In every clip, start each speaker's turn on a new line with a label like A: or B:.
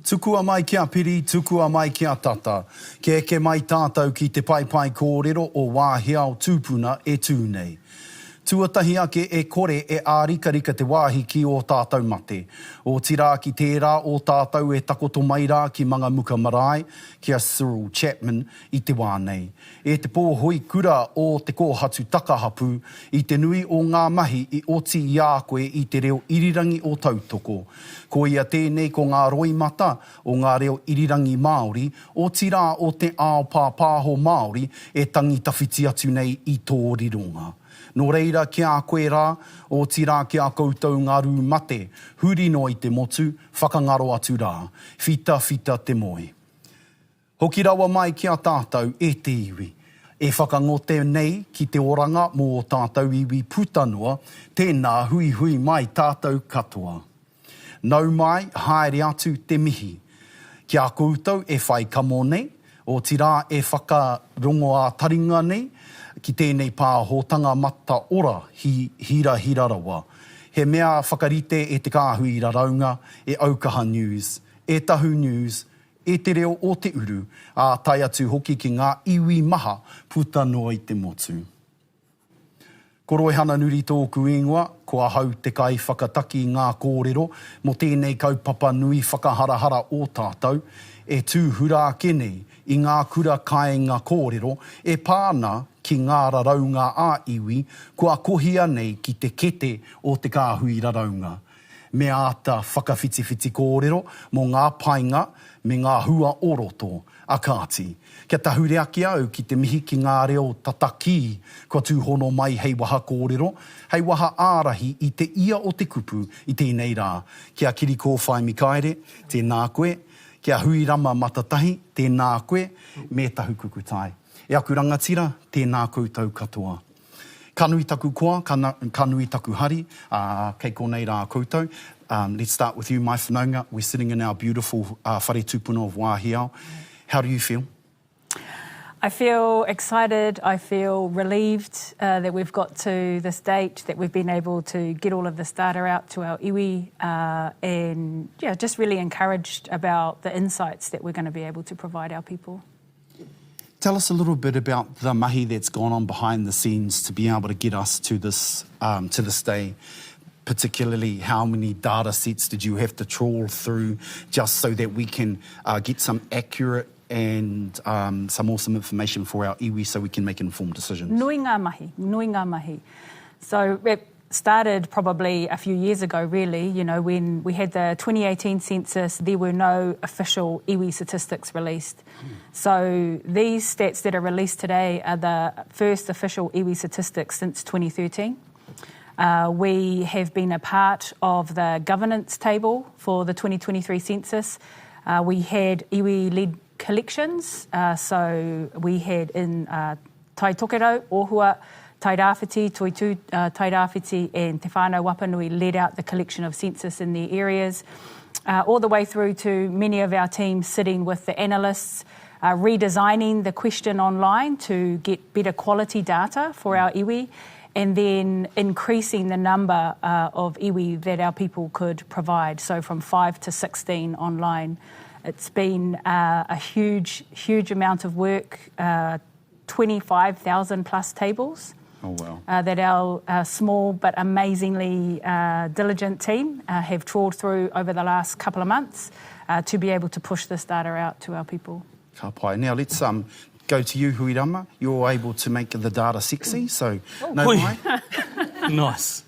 A: Tukua mai kia piri, tukua mai kia tata. Ke eke mai tātou ki te pai kōrero o wāhia o tūpuna e tūnei. Tuatahi ake e kore e ārika te wāhi ki o tātou mate. O tira ki tērā o tātou e takoto mai rā ki Manga Muka Marae, kia Cyril Chapman i te wānei. E te pōhoi kura o te kōhatu takahapu i te nui o ngā mahi i oti i a koe i te reo irirangi o tautoko. Ko ia tēnei ko ngā roi mata o ngā reo irirangi Māori, o tira o te ao pāpāho Māori e tangi tawhiti atu nei i tō rironga. Nō reira kia koe rā, o tira kia koutou ngā rū mate, huri no i te motu, whakangaro atu rā, whita te moe. Hoki rawa mai kia tātou e te iwi. E whakangote nei ki te oranga mō tātou iwi putanua, tēnā hui mai tātou katoa. Nau mai, haere atu te mihi. Kia koutou e whai kamo nei, o tira e whakarongo a taringa nei, ki tēnei pāhotanga mata ora hira rawa. He mea whakarite e te kāhui raraunga, e Aukaha News, e Tahu News, e te reo o te uru, a tai atu hoki ki ngā iwi maha puta noa i te motu. Koroi hana nuri tōku ingoa, kua hau te kai whakataki ngā kōrero, mo tēnei kaupapa nui whakaharahara o tātou, e tūhura ake nei i ngā kura kāinga kōrero, e pāna ki ngā raraunga a iwi, kua kohia nei ki te kete o te kāhui raraunga. Me ata whakawhiti kōrero mō ngā painga me ngā hua oroto a kāti. Kia tahure ake au ki te mihi ki ngā reo tataki, kua tūhono mai hei waha kōrero, hei waha ārahi i te ia o te kupu i tēnei rā. Kia kiri kō whai mikaere, tēnā koe, kia hui rama matatahi, tēnā koe, me tahu kukutai. E aku rangatira, tēnā koutou katoa. Kanui taku koa, kanui taku hari, kei konei rā koutou. Let's start with you, mai whanaunga. We're sitting in our beautiful whare tūpuna of Wāhiao. How do you feel?
B: I feel excited, I feel relieved that we've got to this date, that we've been able to get all of this data out to our iwi, and just really encouraged about the insights that we're going to be able to provide our people.
A: Tell us a little bit about the mahi that's gone on behind the scenes to be able to get us to this day. Particularly, how many data sets did you have to trawl through just so that we can get some accurate and some awesome information for our iwi so we can make informed decisions?
B: Nui ngā mahi. So it started probably a few years ago, really. You know, when we had the 2018 census, there were no official iwi statistics released. So these stats that are released today are the first official iwi statistics since 2013. We have been a part of the governance table for the 2023 census. We had iwi-led collections, so we had in Tai Tokerau, Ohua, Tai Rāwhiti, Toitu, Tai Rāwhiti and Te Whānau Wapanui led out the collection of census in their areas, all the way through to many of our teams sitting with the analysts, redesigning the question online to get better quality data for our iwi, and then increasing the number of iwi that our people could provide, so from 5 to 16 online. It's been a huge amount of work, 25,000 plus tables.
A: Oh, wow.
B: That our small but amazingly diligent team have trawled through over the last couple of months to be able to push this data out to our people.
A: Ka pai. Now let's go to you, Huirama. You're able to make the data sexy, so no mai.
C: Nice.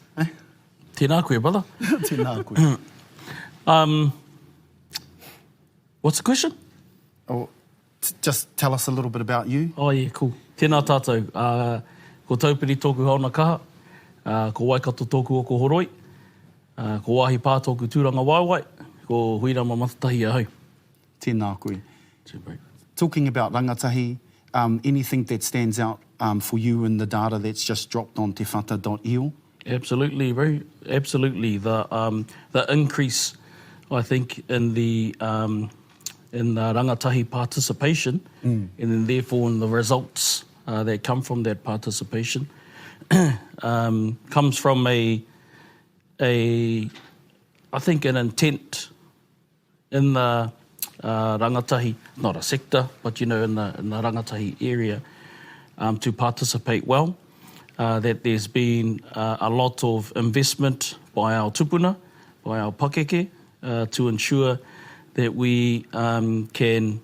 C: Tēnā koe, brother.
A: Tēnā koe.
C: What's the question?
A: Oh, just tell us a little bit about you.
C: Oh, yeah, cool. Tēnā tātou. Ko taupiri tōku hauna kaha, ko waikato tōku o ko horoi, ko wāhi pā tōku tūranga waiwai, ko Huirama matatahi ahau.
A: Tēnā koe. Talking about rangatahi, anything that stands out for you in the data that's just dropped on tewhata.io?
C: Absolutely, absolutely. The increase, I think, in the rangatahi participation, and then therefore in the results that come from that participation, comes from I think, an intent in the rangatahi, not a sector, but, in the rangatahi area, to participate well. That there's been a lot of investment by our tupuna, by our pakeke, to ensure that we can,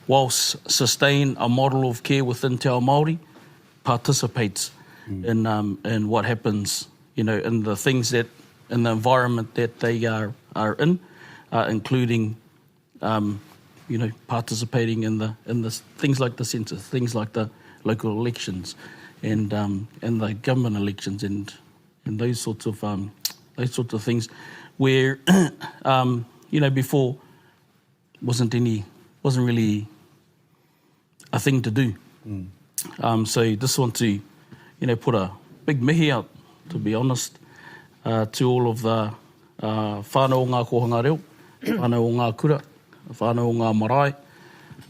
C: whilst sustain a model of care within Te Ao Māori, participate in what happens, in the things that, in the environment that they are in, including, participating in the things like the census, things like the local elections, and the government elections, and those sorts of things, where before wasn't really a thing to do. So just want to put a big mihi out, to be honest, to all of the whānau o ngā kohanga reo, whānau o ngā kura, whānau o ngā marae,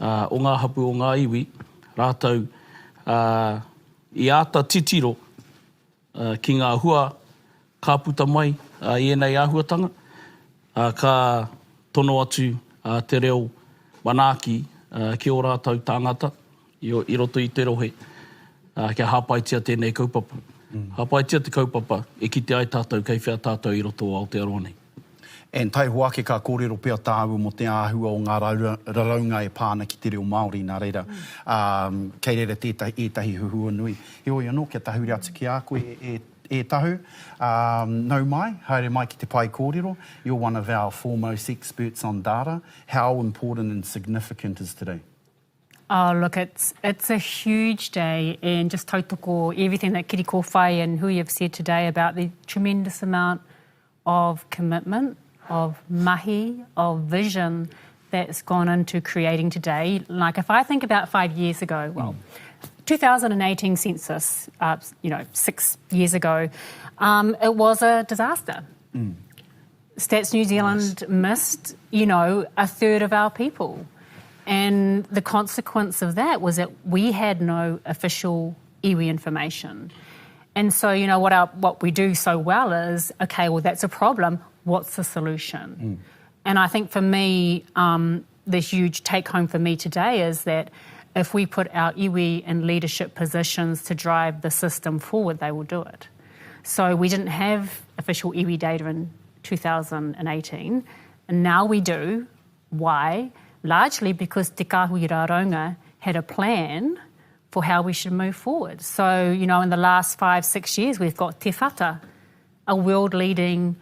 C: o ngā hapu o ngā iwi, rātou i āta titiro ki ngā hua ka puta mai i enei āhuatanga, ka tono atu te reo manaki ki o rātou tāngata i roto i te rohe, kia hāpaitia tēnei kaupapa. Hāpaitia te kaupapa e ki te ai tātou kei whea tātou i roto o Aotearoa nei.
A: And tai hoake ka kōrero pia tāu mo te āhua o ngā raraunga e pāna ki te reo Māori, nā reira. Kei reira tētahi huhua nui. He oi anō, kia tahuri atu ki a koe e tahu. Nau mai, haere mai ki te pai kōrero. You're one of our foremost experts on data. How important and significant is today?
D: Oh, look, it's a huge day, and just tautoko everything that Kiri Kōwhai and Hui have said today about the tremendous amount of commitment, of mahi, of vision that's gone into creating today. Like if I think about 5 years ago, 2018 census, 6 years ago, it was a disaster. Stats New Zealand missed, a third of our people. And the consequence of that was that we had no official iwi information. And so, what we do so well is, okay, well, that's a problem. What's the solution? And I think for me, the huge take-home for me today is that if we put our iwi in leadership positions to drive the system forward, they will do it. So we didn't have official iwi data in 2018, and now we do. Why? Largely because Te Kāhui Rāraunga had a plan for how we should move forward. So, in the last 5-6 years, we've got Te Whata, a world-leading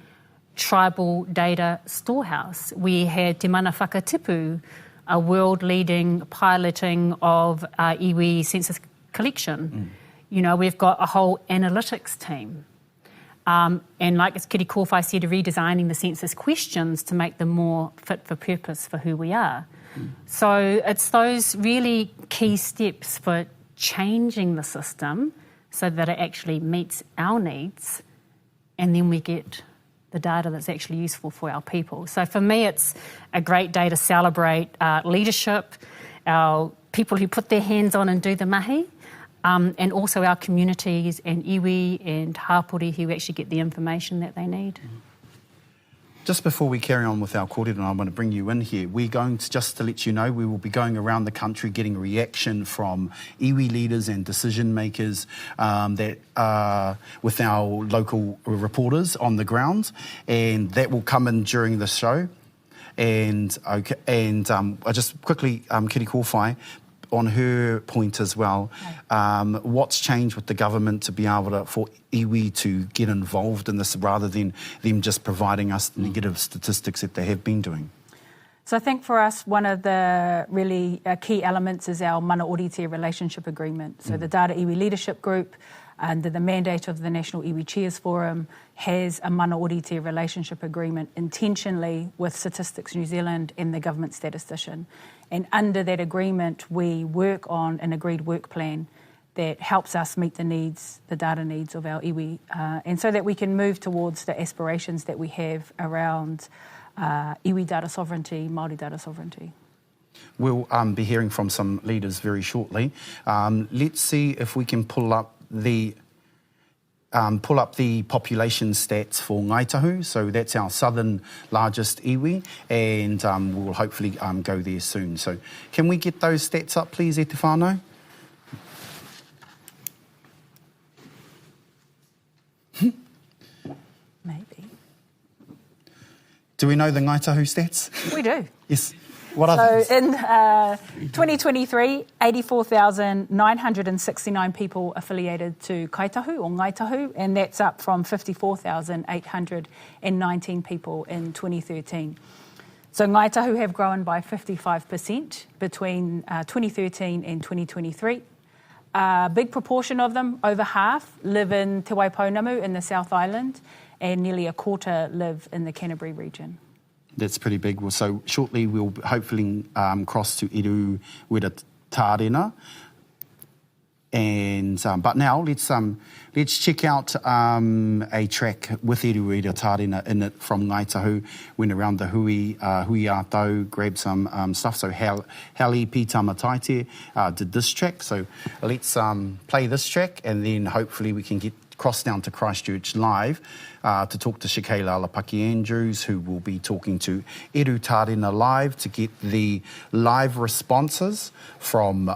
D: tribal data storehouse. We had Te Mana Whakatipu, a world-leading piloting of iwi census collection. We've got a whole analytics team. And like as Kiri Kōwhai said, redesigning the census questions to make them more fit for purpose for who we are. So it's those really key steps for changing the system so that it actually meets our needs, and then we get the data that's actually useful for our people. So for me, it's a great day to celebrate leadership, our people who put their hands on and do the mahi, and also our communities and iwi and hapori who actually get the information that they need.
A: Just before we carry on with our kōrero, I want to bring you in here. We're going to, just to let you know, we will be going around the country getting reaction from iwi leaders and decision makers with our local reporters on the ground, and that will come in during the show. And I just quickly, Kiri Kōwhai, on her point as well, what's changed with the government to be able to, for iwi to get involved in this rather than them just providing us negative statistics that they have been doing?
B: So I think for us, one of the really key elements is our Mana Orite relationship agreement. So the Data Iwi Leadership Group, under the mandate of the National Iwi Chairs Forum, has a Mana Orite relationship agreement intentionally with Statistics New Zealand and the government statistician. And under that agreement, we work on an agreed work plan that helps us meet the needs, the data needs of our iwi, and so that we can move towards the aspirations that we have around iwi data sovereignty, Māori data sovereignty.
A: We'll be hearing from some leaders very shortly. Let's see if we can pull up the pull up the population stats for Ngaitahu. So that's our southern largest iwi, and we'll hopefully go there soon. So can we get those stats up, please, e te whānau?
B: Maybe.
A: Do we know the Ngaitahu stats?
B: We do.
A: Yes. What are those?
B: So in 2023, 84,969 people affiliated to Kaitahu or Ngaitahu, and that's up from 54,819 people in 2013. So Ngaitahu have grown by 55% between 2013 and 2023. A big proportion of them, over half, live in Te Waipounamu in the South Island, and nearly a quarter live in the Canterbury region.
A: That's pretty big. Well, so shortly we'll hopefully cross to Iru Wera Tārena. And but now let's check out a track with Iru Wera Tārena in it from Ngaitahu. Went around the hui atau, grabbed some stuff. So Hallie P. Tamataite did this track. So let's play this track, and then hopefully we can cross down to Christchurch live to talk to Shikaila Alapaki Andrews, who will be talking to Iru Tārena live to get the live responses from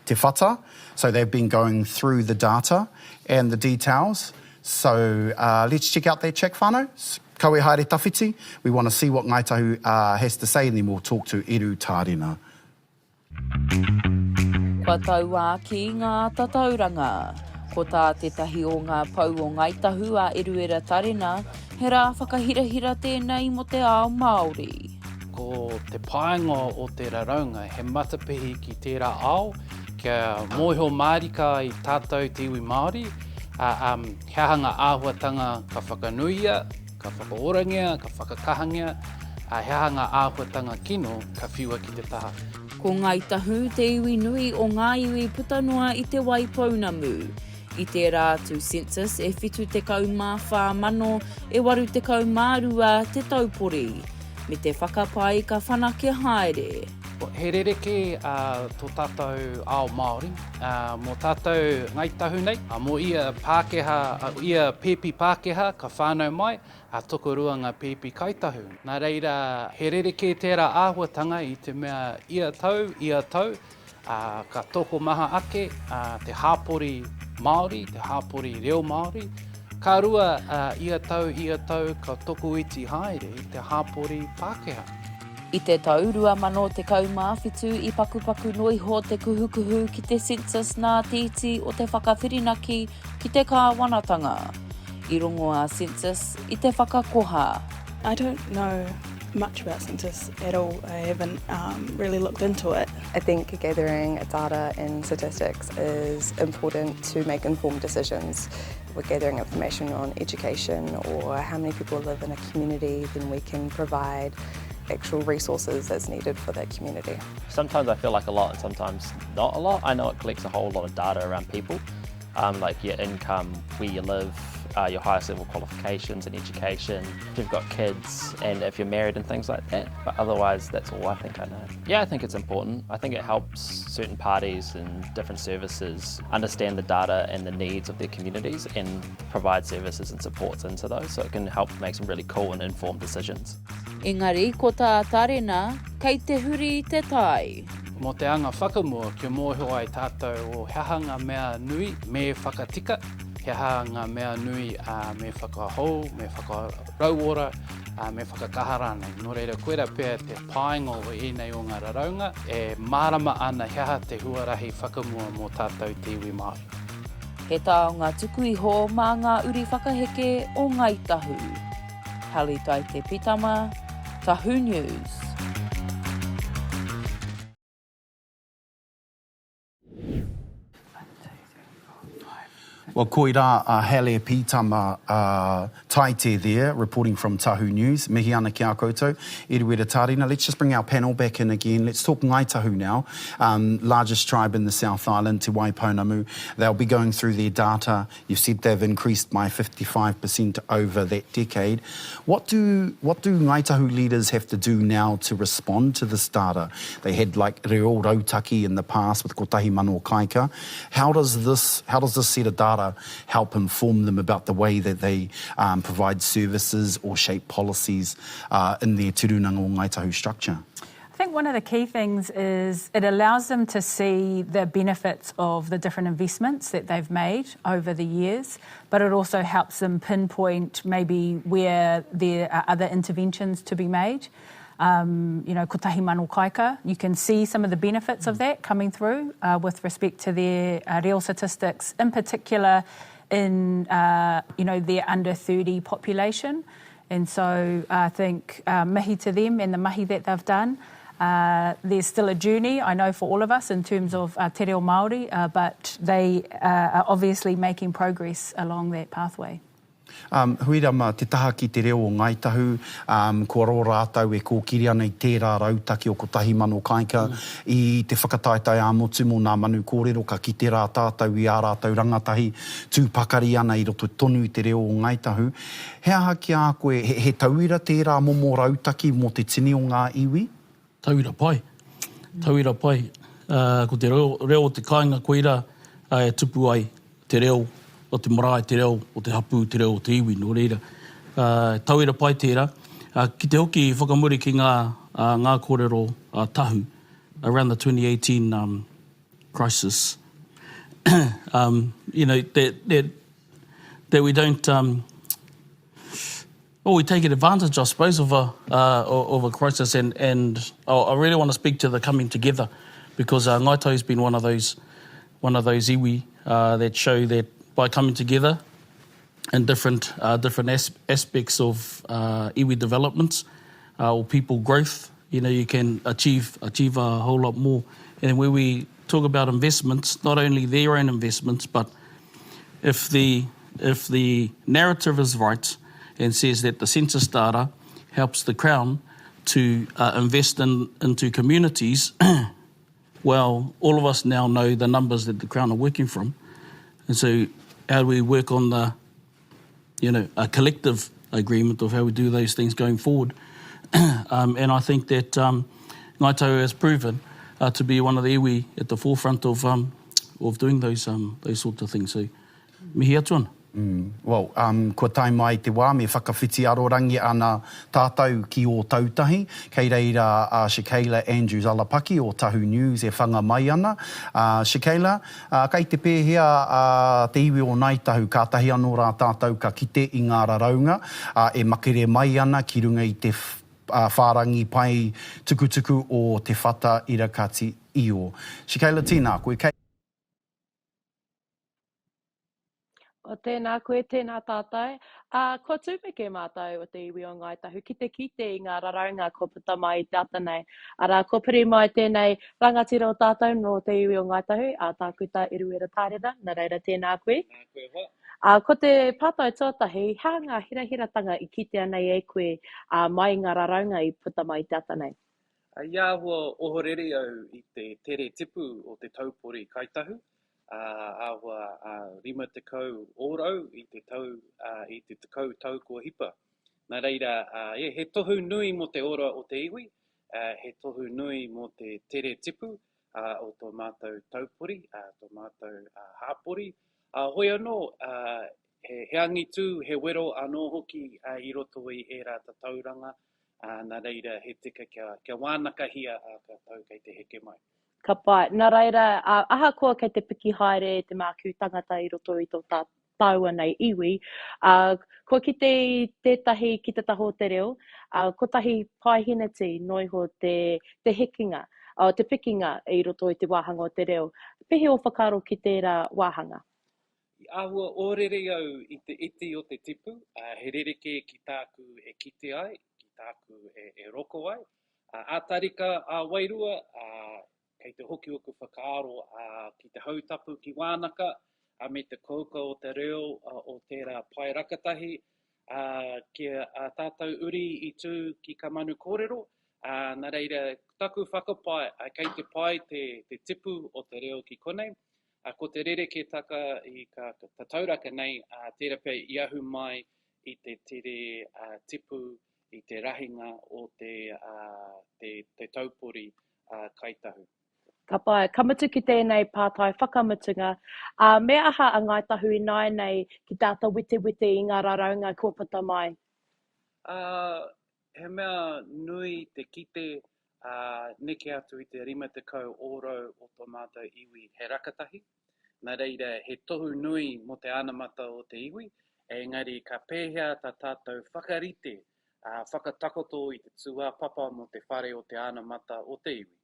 A: Te Whata. So they've been going through the data and the details. So let's check out that track, whānau. Kaue haere tawhiti. We want to see what Ngaitahu has to say, and then we'll talk to Iru Tārena.
E: Kua taua ki ngā tatauranga. Ko tā te tahi o ngā pau o Ngaitahu a Iru Wera Tārena, he rā whakahirahira tēnei mo te ao Māori.
F: Ko te paenga o te raraunga, he matapihi ki tērā ao, kia mōhio mārika i tātou te iwi Māori, he hanga āhuatanga ka whakanuia, ka whakaorangia, ka whakakahangia, he hanga āhuatanga kino ka whiua ki te taha.
E: Ko Ngaitahu, te iwi nui o ngā iwi putanua i te Waipounamu. I te rātu census e whitu te kaumā mano e waru te kaumārua te taupori. Me te whakapai ka whanake haere.
F: He rereke tō tātou ao Māori, mō tātou Ngaitahu nei, mō ia Pākehā, ia Pēpi Pākehā ka whānau mai, tokorua ngā Pēpi Kaitahu. Nā reira, he rereke tērā āhuatanga i te mea ia tau, ka toko maha ake, te hāpori Māori, te hāpori reo Māori. Ka rua ia tau, ka toko iti haere, te hāpori Pākehā.
E: I te taurua mano te kaumāwhitu i pakupaku noiho te kuhukuhu ki te census nā titi o te whakawhirinaki ki te kāwanatanga. I rongo a census i te whakakoha.
G: I don't know much about census at all. I haven't really looked into it.
H: I think gathering data and statistics is important to make informed decisions. If we're gathering information on education or how many people live in a community, then we can provide actual resources that's needed for that community.
I: Sometimes I feel like a lot and sometimes not a lot. I know it collects a whole lot of data around people, like your income, where you live, your highest level qualifications in education, if you've got kids and if you're married and things like that. But otherwise, that's all I think I know. Yeah, I think it's important. I think it helps certain parties and different services understand the data and the needs of their communities and provide services and supports into those, so it can help make some really cool and informed decisions.
E: Engari, ko tā Tārena, kei te huri te tai.
F: Mō te anga whakamua, kia mōhio ai tātou o hehanga mea nui me whakatika, hehanga mea nui me whakahou, me whakarauora, me whakakaharane. Nō reira koera pēr te paenga o ēnei o ngā raraunga, e mārama ana heha te huarahi whakamua mō tātou te iwi Māori.
E: He tā o ngā tuku iho mā ngā uri whakaheke o Ngaitahu. Hali tai te pitama, Tahu News.
A: Well, koira Hale Pitama Taite there, reporting from Tahu News. Mihi ana ki a koutou, Iru Wera Tārena. Let's just bring our panel back in again. Let's talk Ngaitahu now, largest tribe in the South Island, Te Waipounamu. They'll be going through their data. You've said they've increased by 55% over that decade. What do Ngaitahu leaders have to do now to respond to this data? They had like Reo Rautaki in the past with Kotahi Mano Kaika. How does this set of data help inform them about the way that they provide services or shape policies in their turunanga o Ngāi Tahu structure?
B: I think one of the key things is it allows them to see the benefits of the different investments that they've made over the years, but it also helps them pinpoint maybe where there are other interventions to be made. Ko tahi mano kaika, you can see some of the benefits of that coming through with respect to their real statistics, in particular in their under 30 population. And so I think mihi to them and the mahi that they've done. There's still a journey, I know, for all of us in terms of te reo Māori, but they are obviously making progress along that pathway.
A: Huira ma te taha ki te reo o Ngāi Tahu, kua ro rātau e kōkiri ana I tērā rautaki o ko tahi mano kaika I te whakataetai a motu mō nā manu kōrero ka ki te rā tātou I ā rātau rangatahi tūpakari ana I roto tonu I te reo o Ngāi Tahu. He aha ki a koe, he tauira tērā momo rautaki mō te tini o ngā iwi?
C: Tauira pai. Tauira pai. Ko te reo o te kāinga koira e tupu ai te reo o te marae te reo o te hapu te reo o te iwi, no reira. Tauira pai tērā. Ki te hoki whakamuri ki ngā kōrero tahu around the 2018 crisis. That we don't... we take advantage, I suppose, of a crisis, and I really want to speak to the coming together, because Ngāi Tahu has been one of those iwi that show that by coming together in different aspects of iwi developments or people growth, you can achieve a whole lot more. And where we talk about investments, not only their own investments, but if the narrative is right and says that the census data helps the Crown to invest into communities, well, all of us now know the numbers that the Crown are working from. And so how do we work on a collective agreement of how we do those things going forward? And I think that Ngāi Tahu has proven to be one of the iwi at the forefront of doing those sorts of things. So, mihi atu ana.
A: Well, kua tai mai te wā, me whakawhiti arorangi ana tātou ki o tautahi. Kei reira Shikaila Andrews Alapaki o Tahu News e whanga mai ana. Shikaila, kei te pēhea te iwi o Ngāi Tahu, ka tahi anō rā tātou ka kite I ngā raraunga, e makere mai ana ki runga I te whārangi pai tukutuku o te whata irakati io. Shikaila, tīnā koe kei.
J: O tēnā koe, tēnā tātai. Ko tūpeke mātou o te iwi o Ngāi Tahu, ki te kite I ngā raraunga ko puta mai te atanei. Ara, ko piri mai tēnei rangatira o tātou no te iwi o Ngāi Tahu, tākuta I ruera tārera, nā reira tēnā koe. Ko te pātai tuatahi, hā ngā hirahiratanga I kite ana e koe mai ngā raraunga I puta mai te atanei?
F: Ia hua ohorere au I te tere tipu o te taupori Kaitahu. Awa 50 ōrau I te tekau tau kua hipa. Nā reira, he tohu nui mo te ora o te iwi, he tohu nui mo te tere tipu o tō mātou taupori, tō mātou hāpori. Hoi anō, he angitu, he wero anō hoki I roto I e rā tauranga. Nā reira, he tika kia wānakahia ka tau kei te heke mai.
J: Ka pai. Nā reira, aha koa kei te piki haere te māku tangata I roto I tō tāua nei iwi. Ko ki tētahi ki te taho te reo, ko tahi paihinati noiho te hekinga, te pikinga I roto I te wāhanga o te reo. Pehe o whakaro ki tērā wāhanga?
F: Ahua ōrere au I te iti o te tipu, he rereke ki tāku e kite ai, ki tāku e roko ai. Ātarika wairua, kei te hoki o ku whakaaro ki te hautapu ki wānaka, me te kouka o te reo o tērā pai rakatahi, kia tātou uri I tū ki ka manu kōrero. Nā reira, taku whakapai, kei te pai te tipu o te reo ki konei. Ko te rereke taka I ka tauraka nei, tērā pēr I ahu mai I te tere tipu, I te rahinga o te taupori Kaitahu.
J: Ka pai, kamatu ki tēnei pātai whakamutunga. Me aha a ngai tahu i nai nei ki tātou wite i ngā raraunga kua puta mai?
F: He mea nui te kite neke atu i te 50 oro o tō mātou iwi he rakatahi. Nā reira, he tohu nui mo te anamata o te iwi, engari ka pēhea tā tātou whakarite, whakatakoto i te tua papa mo te whare o te anamata o te iwi.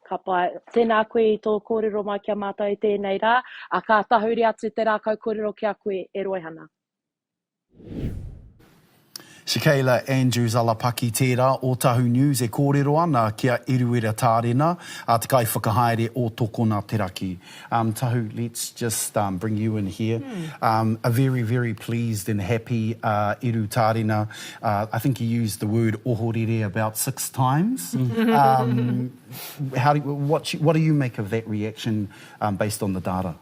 J: Ka pai, tēnā koe i tō kōrero mai kia mātou i tēnei rā, a ka tahuri atu te rākau kōrero kia koe e roihana.
A: Shikaila Andrews alapaki tērā o Tahu News e kōrero ana kia Iruera Tārena te kai whakahaere o tōkona te raki. Tahu, let's just bring you in here. A very, very pleased and happy Iru Tārena. I think you used the word ohorere about 6 times. What do you make of that reaction based on the data?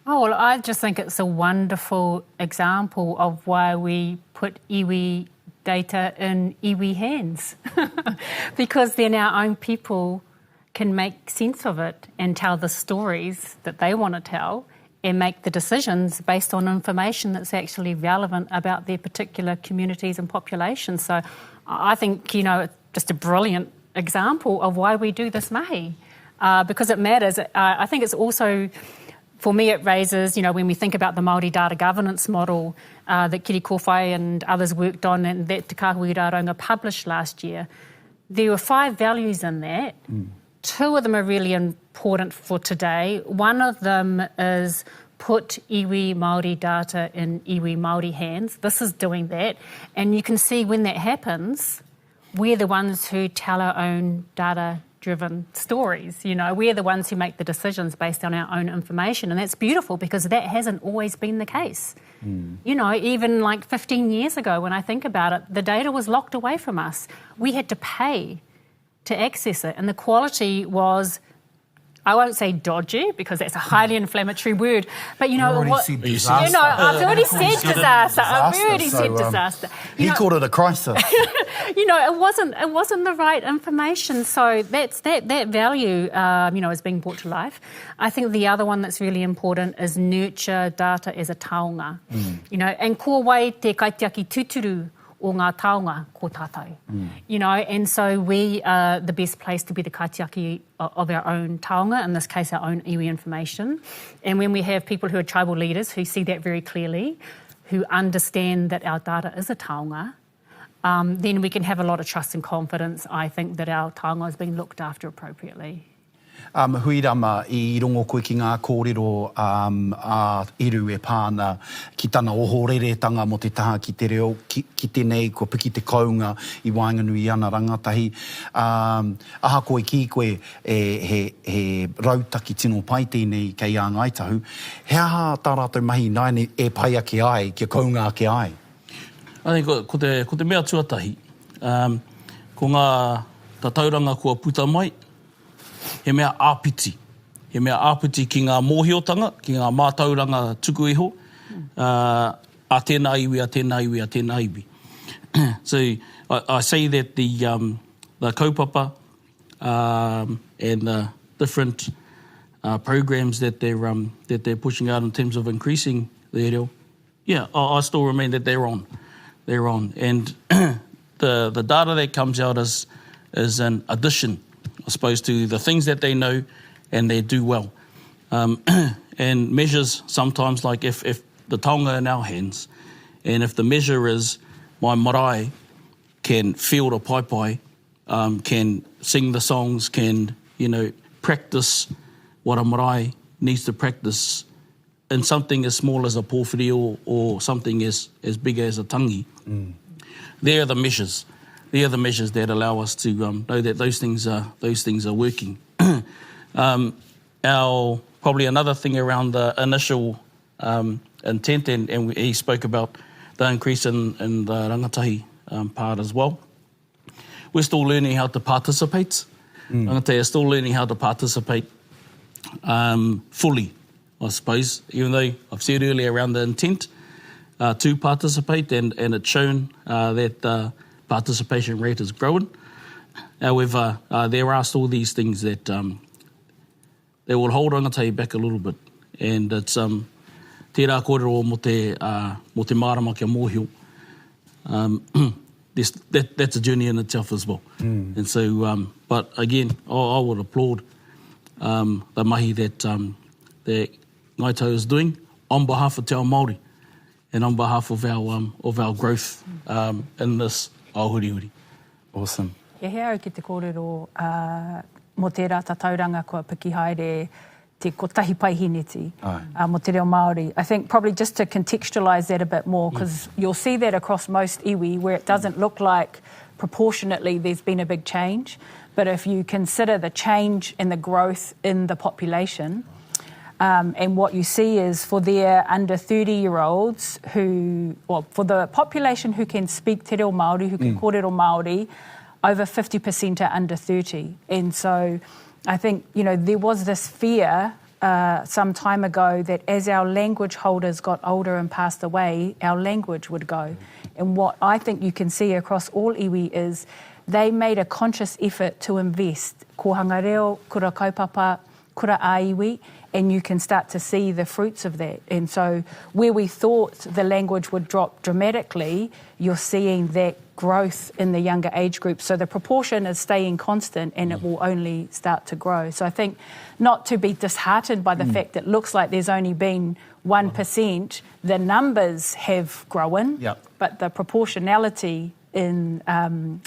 D: Oh, well, I just think it's a wonderful example of why we put iwi data in iwi hands. Because then our own people can make sense of it and tell the stories that they want to tell and make the decisions based on information that's actually relevant about their particular communities and populations. So I think, it's just a brilliant example of why we do this mahi. Because it matters. I think it's also... For me, it raises, when we think about the Māori data governance model that Kiri Kōwhai and others worked on and that Te Kāhui Rāraunga published last year, there were 5 values in that. 2 of them are really important for today. One of them is put iwi Māori data in iwi Māori hands. This is doing that. And you can see when that happens, we're the ones who tell our own data-driven stories. We're the ones who make the decisions based on our own information, and that's beautiful because that hasn't always been the case. Even like 15 years ago, when I think about it, the data was locked away from us. We had to pay to access it, and the quality was, I won't say dodgy because that's a highly inflammatory word, but I've already said disaster. I've already said disaster.
A: He called it a crisis.
D: It wasn't the right information. So that value, is being brought to life. I think the other one that's really important is nurture data as a taonga. And ko wai te kaitiaki tuturu o ngā taonga ko tātou. And so we are the best place to be the kaitiaki of our own taonga, in this case our own iwi information. And when we have people who are tribal leaders who see that very clearly, who understand that our data is a taonga, then we can have a lot of trust and confidence, I think, that our taonga is being looked after appropriately.
A: Huirama I rongo koe ki ngā kōrero Iru e pāna ki tana ohoreretanga mo te taha ki te reo, ki tenei ko piki te kaunga I Wainganui ana rangatahi. Aha koe ki koe he rautaki tino pai tēnei kei a Ngaitahu. He aha tā rātou mahi nai e pai ake ai, kia kaunga ake ai?
C: I think ko te mea tuatahi, ko ngā tauranga kua puta mai, he mea āpiti. He mea āpiti ki ngā mōhiotanga, ki ngā mātauranga tuku iho, a tēnā iwi, a tēnā iwi, a tēnā iwi. So I say that the kaupapa and the different programs that they're pushing out in terms of increasing the reo, I still remain that they're on. They're on. And the data that comes out is an addition, I suppose, to the things that they know and they do well. And measures sometimes, like if the taonga in our hands, and if the measure is my marae can field a pai, can sing the songs, can, practice what a marae needs to practice in something as small as a pōwhiri or something as big as a tangi. They are the measures. They are the measures that allow us to know that those things are working. Probably another thing around the initial intent, and he spoke about the increase in the rangatahi part as well. We're still learning how to participate. Rangatahi are still learning how to participate fully, I suppose, even though I've said earlier around the intent to participate, and it's shown that the participation rate is growing. However, there are still these things that they will hold rangatai back a little bit. And it's tērā kōrero mo te mārama kia mōhio. That's a journey in itself as well. And so, but again, I would applaud the mahi that Ngāi Tahu is doing on behalf of Te Ao Māori and on behalf of our growth in this Aohurihuri.
A: Awesome.
B: He hea au ki te kōrero mo tērā tauranga kua piki haere te kotahi pai hineti mo te reo Māori. I think probably just to contextualise that a bit more, because you'll see that across most iwi where it doesn't look like proportionately there's been a big change. But if you consider the change and the growth in the population, and what you see is for their under 30-year-olds for the population who can speak te reo Māori, who can kōrero Māori, over 50% are under 30. And so I think, there was this fear some time ago that as our language holders got older and passed away, our language would go. And what I think you can see across all iwi is they made a conscious effort to invest. Ko hangareo, kura kaupapa, kura āiwi, and you can start to see the fruits of that. And so where we thought the language would drop dramatically, you're seeing that growth in the younger age group. So the proportion is staying constant and it will only start to grow. So I think not to be disheartened by the fact that it looks like there's only been 1%, the numbers have grown, but the proportionality in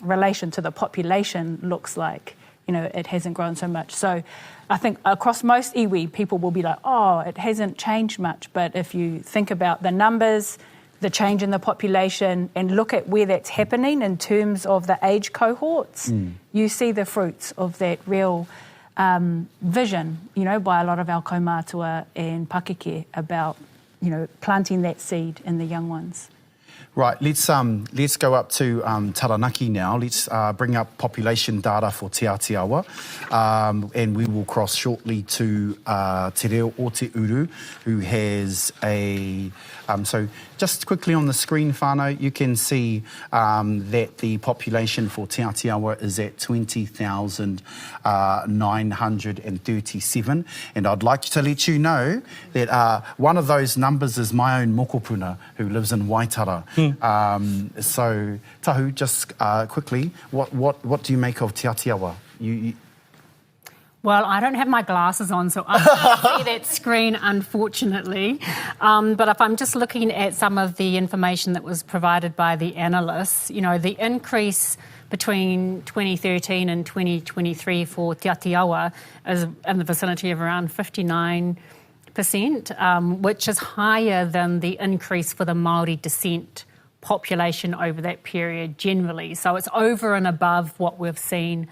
B: relation to the population looks like, it hasn't grown so much. So I think across most iwi, people will be like, oh, it hasn't changed much. But if you think about the numbers, the change in the population, and look at where that's happening in terms of the age cohorts, you see the fruits of that real vision, by a lot of our kaumātua and pakeke about, planting that seed in the young ones.
A: Right, let's go up to Taranaki now. Let's bring up population data for Te Ātiawa, and we will cross shortly to Te Reo o Te Uru, who has a... so just quickly on the screen, whānau, you can see that the population for Te Ātiawa is at 20,937. And I'd like to let you know that one of those numbers is my own mokopuna, who lives in Waitara. So, Tahu, just quickly, what do you make of Te Ātiawa?
D: Well, I don't have my glasses on, so I can't see that screen, unfortunately. But if I'm just looking at some of the information that was provided by the analysts, the increase between 2013 and 2023 for Te Ātiawa is in the vicinity of around 59%, which is higher than the increase for the Māori descent population over that period generally. So it's over and above what we've seen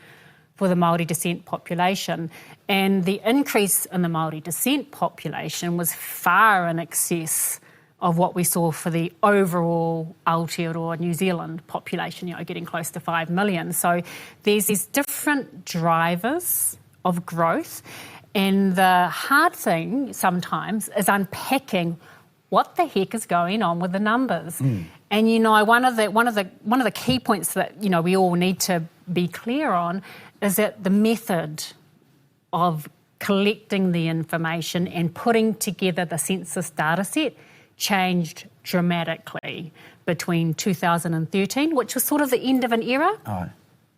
D: for the Māori descent population. And the increase in the Māori descent population was far in excess of what we saw for the overall Aotearoa New Zealand population, getting close to 5 million. So there's these different drivers of growth. And the hard thing sometimes is unpacking what the heck is going on with the numbers. And one of the key points that we all need to be clear on is that the method of collecting the information and putting together the census data set changed dramatically between 2013, which was sort of the end of an era.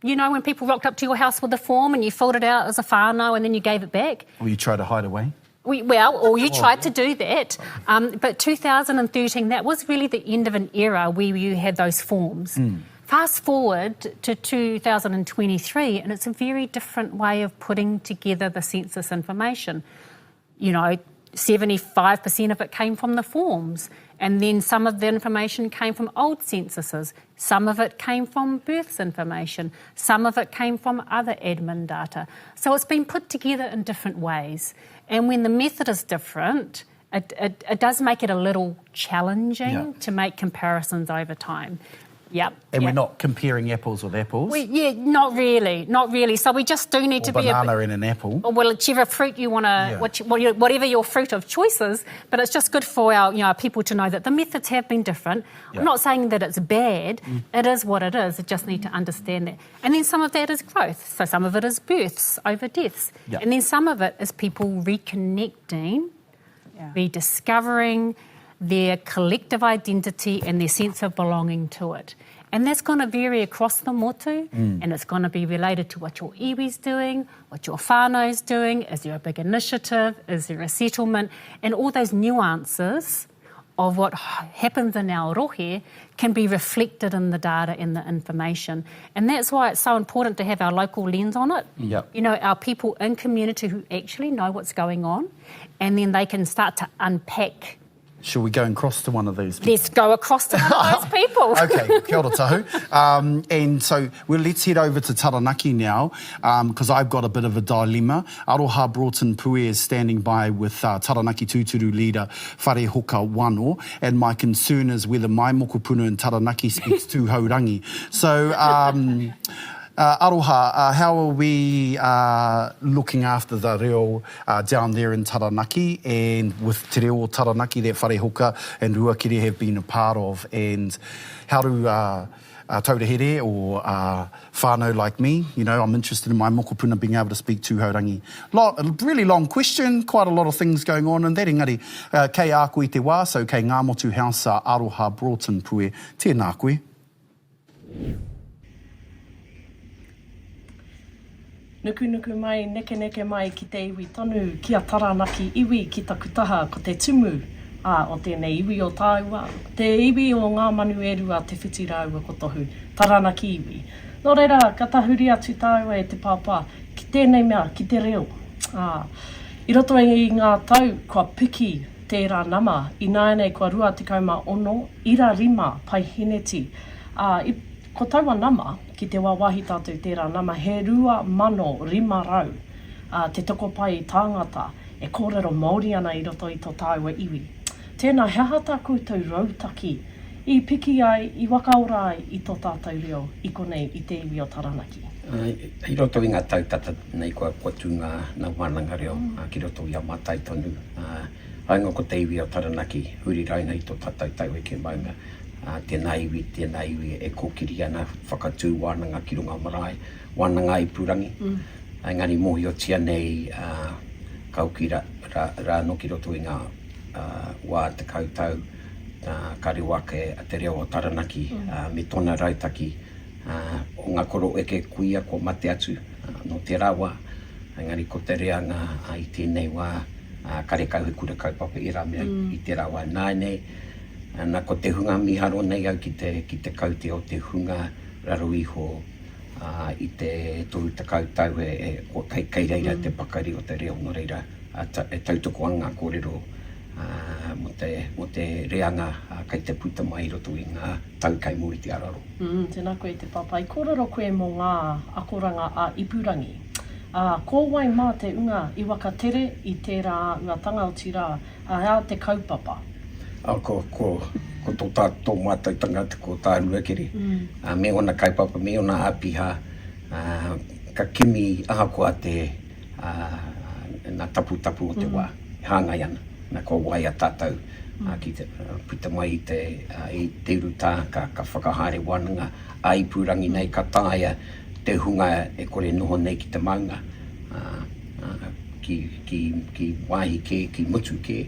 D: When people rocked up to your house with a form and you filled it out as a whānau and then you gave it back.
A: Or you tried to hide away.
D: Or you tried to do that. But 2013, that was really the end of an era where you had those forms. Fast forward to 2023, and it's a very different way of putting together the census information. 75% of it came from the forms, and then some of the information came from old censuses. Some of it came from births information. Some of it came from other admin data. So it's been put together in different ways. And when the method is different, it does make it a little challenging to make comparisons over time. Yep.
A: And
D: yep.
A: we're not comparing apples with apples.
D: Not really. So we just do need to be
A: banana and an apple.
D: Or whichever fruit you want to, whatever your fruit of choice is. But it's just good for our people to know that the methods have been different.
A: Yeah.
D: I'm not saying that it's bad. It is what it is. You just need to understand that. And then some of that is growth. So some of it is births over deaths.
A: Yeah.
D: And then some of it is people reconnecting, rediscovering their collective identity and their sense of belonging to it. And that's going to vary across the motu, and it's going to be related to what your iwi's doing, what your whānau's doing, is there a big initiative, is there a settlement, and all those nuances of what happens in our rohe can be reflected in the data and the information. And that's why it's so important to have our local lens on it.
A: Yep.
D: You know, our people in community who actually know what's going on, and then they can start to unpack.
A: Should we go and cross to one of these people?
D: Let's go across to one of those people.
A: Okay, kia ora tahu. And so let's head over to Taranaki now, because I've got a bit of a dilemma. Aroha Broughton Pue is standing by with Taranaki Tūturu leader Whare Hoka Wano, and my concern is whether my mokopuna in Taranaki speaks tūhaurangi. So, Aroha, how are we looking after the reo down there in Taranaki, and with te reo Taranaki that Whare Hoka and Ruakere have been a part of, and how do taurehere or whānau like me, you know, I'm interested in my mokopuna being able to speak tūhaurangi. A really long question, quite a lot of things going on in that, engari, kei a koe te wā, so kei ngā motu hausa Aroha Broughton Pue, tēnā koe.
J: Nuku mai, neke mai ki te iwi tonu, kia Taranaki iwi ki takutaha ko te tumu o tēnei iwi o Tāua. Te iwi o ngā manu e rua te whiti rāua ko tohu, Taranaki iwi. Nō reira, ka tahuri atu Tāua e te pāpā, ki tēnei mea, ki te reo. I roto i ngā tau, kua piki tērā nama, i nānei kua rua te kauma ono, ira rima pai hineti. Ko taua nama, ki te wawahi tātou tērā nama, he rua mano rima rau, te toko pai i tāngata, e kōrero Māori ana i roto i tō Tāua iwi. Tēnā heahata koutou rautaki, i piki ai, i wakaora ai i tō tātou reo, i konei i te iwi o Taranaki.
K: I roto i ngā tautata nei kua tū ngā wānanga reo, ki roto i a mātai tonu. Ainga ko te iwi o Taranaki, huri raina i tō tātou tau e ke maunga. Tēnā iwi e kōkiri ana whakatū wānanga ki runga marae, wānanga i Purangi. Engari mohi o tia nei kauki rā no ki roto i ngā wā te kautau kariwake a te reo o Taranaki, me tōna rautaki o ngā koro eke kuia ko mate atu no te rawa. Engari ko te reanga i tēnei wā kare kauhe kura kaupapa i rā mea i te rawa nānei. Nā ko te hunga miharo nei au ki te kaute o te hunga raro iho i te tohu te kautau kei reira te pakari o te reo no reira e tautoko anga kōrero mo te reanga kei te puta mai roto i ngā tau kai muri te araro.
J: Tēnā koe te papai. Kōrero koe mō ngā akoranga a Ipurangi. Ko wai mā te unga i waka tere i tērā uatanga o tira hea te kaupapa.
K: Ko tō tātou mātou tangata ko tā Ruakere. Me ona kaipapa, me ona apiha, ka kimi ahakoa te nā tapu o te wā, hāngai ana, nā ko wai a tātou. Ki te puta mai i te urutā, ka whakahaere wānanga, a Ipurangi nei ka tāia te hunga e kore noho nei ki te maunga, ki wāhi ke, ki mutu ke,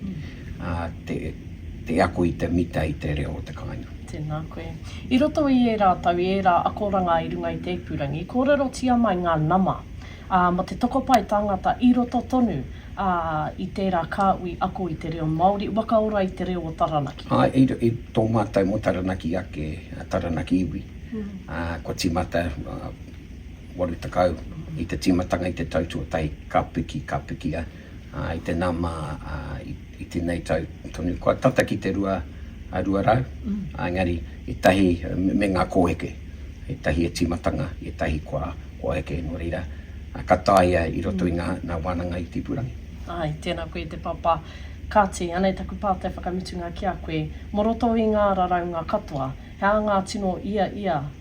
K: te ako i te mita i te reo o te kāinga.
J: Tēnā koe. I roto i e rātau, i e rā akoranga i runga i te Ipurangi, kōrero tia mai ngā nama, mo te toko pai tāngata i roto tonu i tērā kāui ako i te reo Māori, wakaora i te reo o Taranaki.
K: I tō mātai mo Taranaki ake, Taranaki iwi. Ko timata, waru takau, i te timatanga i te tautua tai kapiki i te nama i tēnei tau tonu. Kua tata ki te rua rau, engari i tahi me ngā kōheke, i tahi e timatanga, i tahi kua heke no reira. Ka tāia i roto i ngā wānanga i Tipurangi.
J: Tēnā koe te papa. Ka te, anei taku pātai whakamitunga ki a koe, moroto i ngā raraunga katoa, hea ngā tino ia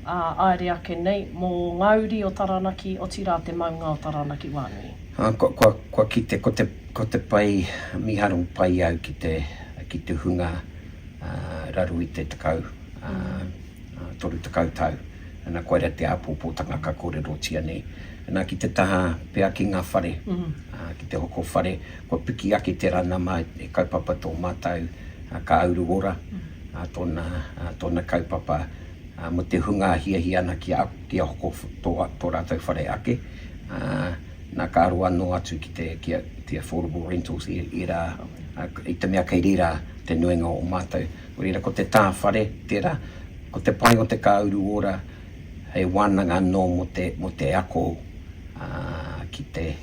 J: aere ake nei, mō ngā uri o Taranaki, o tira te maunga o Taranaki Wānui.
K: Ko te pai, miharu pai au ki te hunga raru i te takau, toru takau tau. Ana koe rea te āpōpōtanga ka kōrero tia nei. Ana ki te taha pēa ki ngā whare, ki te hoko whare, ko piki ake te rana mai e kaupapa tō mātau ka auru ora, tōna kaupapa mo te hunga hia ana ki a hoko tō rātou whare ake. Nā ka aru anō atu ki te affordable rentals i te mea kei rira te nuenga o mātou. O rira ko te tā whare, tērā, ko te pai o te ka auru ora, hei wānanga no mo te ako ki te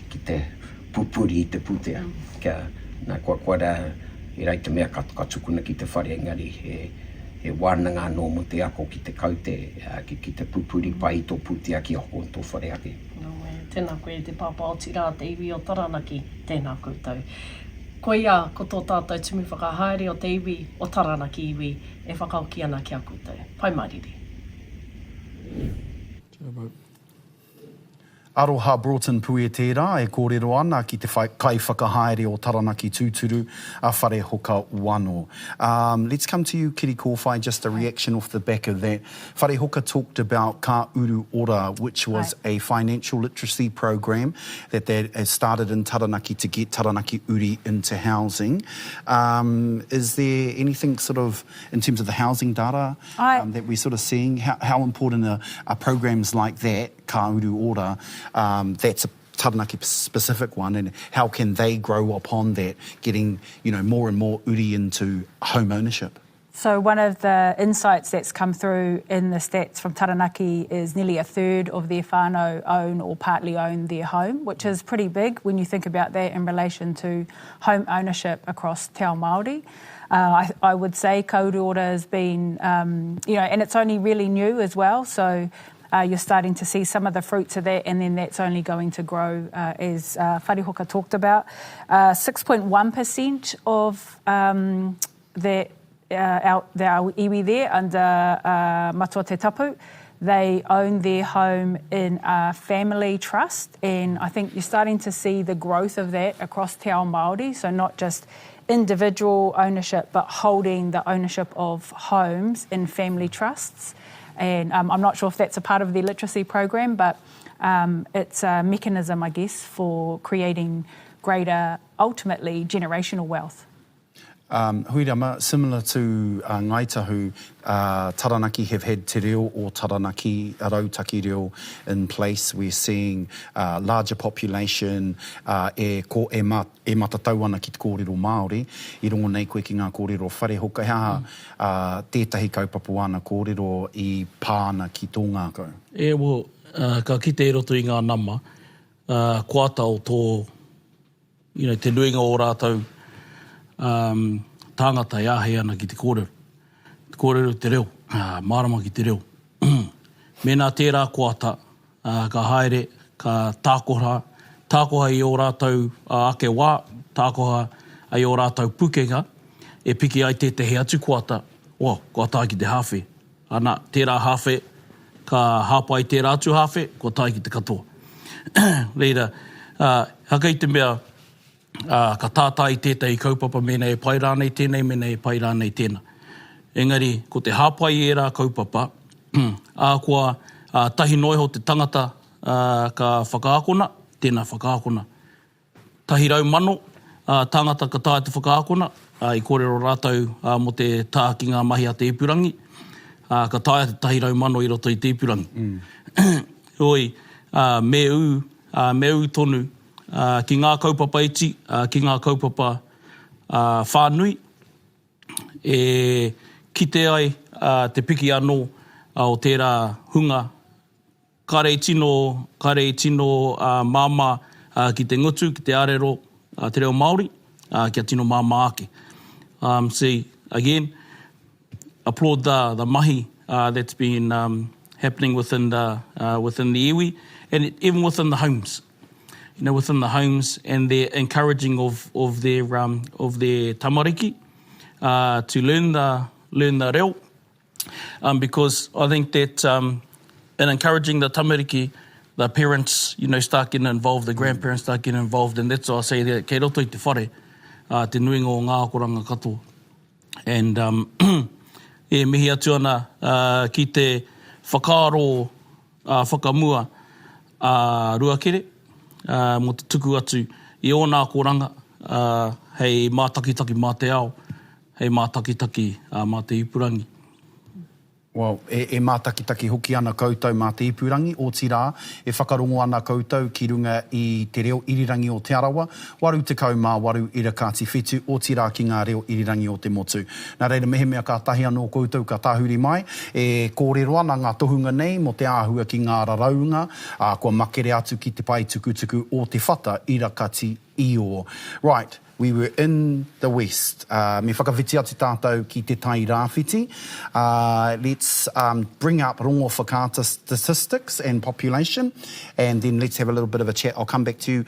K: pupuri i te putea. Nā kua rā i rei te mea katukuna ki te whare engari he wānanga no mo te ako ki te kaute, ki te pupuri pai i tō putea ki hoko tō whare ake.
J: Tēnā koe te pāpā o tira te iwi o Taranaki, tēnā koutou. Ko ia, ko tō tātou tumu whakahaere o te iwi o Taranaki iwi e whakaoki ana ki a koutou. Pai mariri.
A: Aroha Broughton Pui e tērā, e kōrero ana ki te kai whakahaere o Taranaki Tūturu a whare hoka wano. Let's come to you, Kiri Kōwhai, just a reaction off the back of that. Whare hoka talked about Ka Uru Ora, which was a financial literacy program that has started in Taranaki to get Taranaki uri into housing. Is there anything sort of, in terms of the housing data, that we're sort of seeing? How important are programs like that, Ka Uru Ora, that's a Taranaki specific one, and how can they grow upon that, getting more and more uri into home ownership?
B: So one of the insights that's come through in the stats from Taranaki is nearly a third of their whānau own or partly own their home, which is pretty big when you think about that in relation to home ownership across Te Ao Māori. I would say Ka Uru Ora has been, and it's only really new as well, so you're starting to see some of the fruits of that, and then that's only going to grow, as Whare Hoka talked about. 6.1% of our iwi there under Matua Te Tapu, they own their home in a family trust, and I think you're starting to see the growth of that across Te Ao Māori, so not just individual ownership, but holding the ownership of homes in family trusts. And I'm not sure if that's a part of the literacy program, but it's a mechanism, I guess, for creating greater, ultimately, generational wealth.
A: Huirama, similar to Ngaitahu, Taranaki have had te reo o Taranaki, a rautaki reo in place. We're seeing larger population e matatau ana ki te kōrero Māori. I rongo nei koe ki ngā kōrero Whare Hoka. Hea tētahi kaupapa ana kōrero i pāna ki tō ngākau?
C: Ka kite e roto i ngā nama, kuata o tō, te nuinga o rātou, tāngata e āhei ana ki te kōrero. Te kōrero te reo, mārama ki te reo. Mēnā tērā kuata, ka haere, ka tākoha i o rātou ake wā, tākoha i o rātou pukenga, e piki ai te he atu kuata, kua tā ki te hawhe. Ana, tērā hawhe, ka hāpai tērā atu hawhe, kua tā ki te katoa. Reira, haka i te mea, ka tātai tētai kaupapa mena e pai rānei tēnei, mena e pai rānei tēnā. Engari, ko te hāpai e rā kaupapa, kua tahi noiho te tangata ka whakaakona, tēnā whakaakona. Tahi rau mano, tangata ka tāi te whakaakona, i kōrero rātou mo te tā ki ngā mahi a te ipurangi, ka tāi te tahi rau mano i roto i te ipurangi. Oi, me u tonu, ki ngā kaupapa iti, ki ngā kaupapa whānui, e kite ai te piki anō o tērā hunga, kare i tino māma ki te ngutu, ki te arero, te reo Māori, kia tino māma ake. See, again, applaud the mahi that's been happening within the iwi, and even within the homes. within the homes, and their encouraging of their tamariki to learn the reo, because I think that in encouraging the tamariki, the parents, start getting involved, the grandparents start getting involved, and that's why I say that kei roto I te whare, te nuinga o ngā koranga katoa. And e mihi atu ana ki te whakaaro whakamua ruakere, mo te tuku atu i o nā koranga, hei mātakitaki mā te ao, hei mātakitaki mā te ipurangi.
A: Well, e mātakitaki hoki ana koutou mā te ipurangi, o tirā, e whakarongo ana koutou ki runga i te reo irirangi o te arawa, waru te kau mā waru irakāti whetu, o tirā ki ngā reo irirangi o te motu. Nā reira mehe mea ka tahi anō koutou ka tāhuri mai, e kōrero ana ngā tohunga nei mo te āhua ki ngā raraunga, kua makere atu ki te pai tukutuku o te whata irakati iō. Right. We were in the West. Me whakawhiti atu tātou ki te tai rāwhiti. Let's bring up rongo whakaata statistics and population, and then let's have a little bit of a chat. I'll come back to you,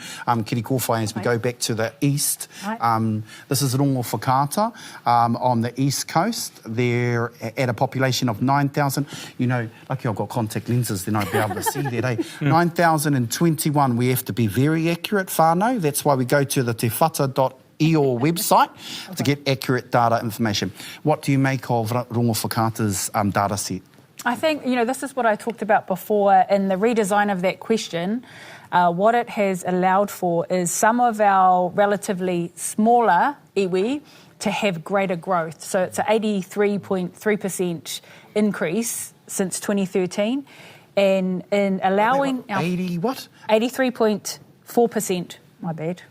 A: Kiri Kōwhai, as we go back to the East. This is rongo whakaata on the East Coast. They're at a population of 9,000. Lucky I've got contact lenses, then I'll be able to see that. 9,021. We have to be very accurate, whānau. That's why we go to the tewhata.io website to get accurate data information. What do you make of Rongo Whakaata's data set?
B: I think, this is what I talked about before in the redesign of that question. What it has allowed for is some of our relatively smaller iwi to have greater growth. So it's an 83.3% increase since 2013. And in allowing...
A: 80 what?
B: 83.4%, my bad.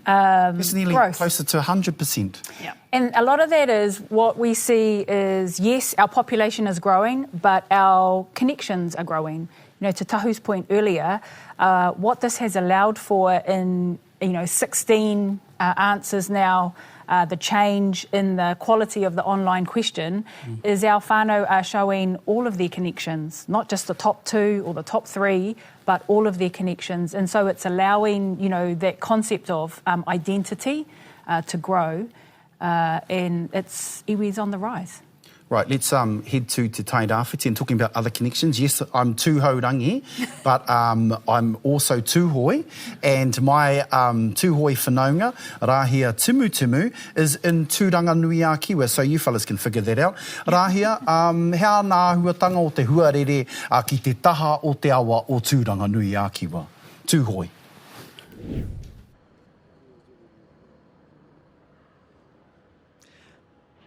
A: It's nearly
B: growth.
A: closer to 100%.
B: Yeah. And a lot of that is what we see is, yes, our population is growing, but our connections are growing. To Tahu's point earlier, what this has allowed for in, 16 answers now, the change in the quality of the online question is our whānau are showing all of their connections, not just the top 2 or the top 3, but all of their connections. And so it's allowing, that concept of identity to grow, and it's iwi's on the rise.
A: Right, let's head to Te Tai Rāwhiti and talking about other connections. Yes, I'm tūhourangi, but I'm also tūhoi, and my tūhoi whanaunga, Rahia Timu, is in Tūranganui-a-Kiwa, so you fellas can figure that out. Rahia, hea nā huatanga o te huarere ki te taha o te awa o Tūranganui-a-Kiwa? Tūhoi.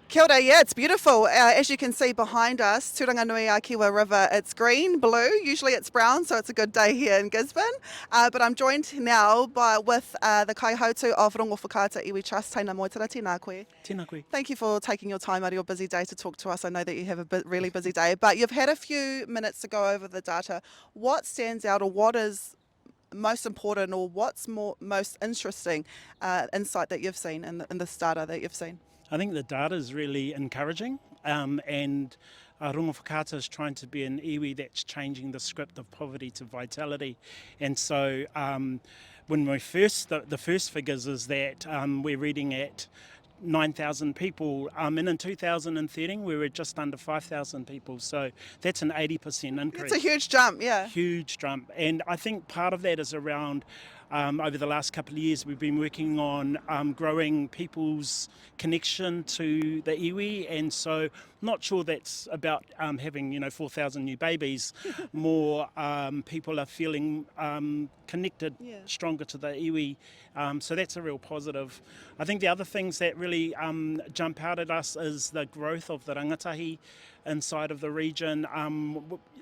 L: Kia ora, yeah, it's beautiful. As you can see behind us, Tūranganui-a-Kiwa River, it's green, blue, usually it's brown, so it's a good day here in Gisborne. But I'm joined now with the kaihautu of Rongo Whakaata Iwi Trust. Tēnā moitara, tēnā koe.
M: Tēnā koe.
L: Thank you for taking your time out of your busy day to talk to us. I know that you have a really busy day, but you've had a few minutes to go over the data. What stands out, or what is most important, or what's most interesting insight that you've seen in this data that you've seen?
M: I think the data is really encouraging, and Rongo Whakaata is trying to be an iwi that's changing the script of poverty to vitality. And so when the first figures is that we're reading at 9,000 people, and in 2013 we were just under 5,000 people, so that's an 80% increase.
L: It's a huge jump, yeah.
M: Huge jump, and I think part of that is around over the last couple of years we've been working on growing people's connection to the iwi, and so not sure that's about having 4,000 new babies. More people are feeling connected, stronger to the iwi, so that's a real positive. I think the other things that really jump out at us is the growth of the rangatahi inside of the region.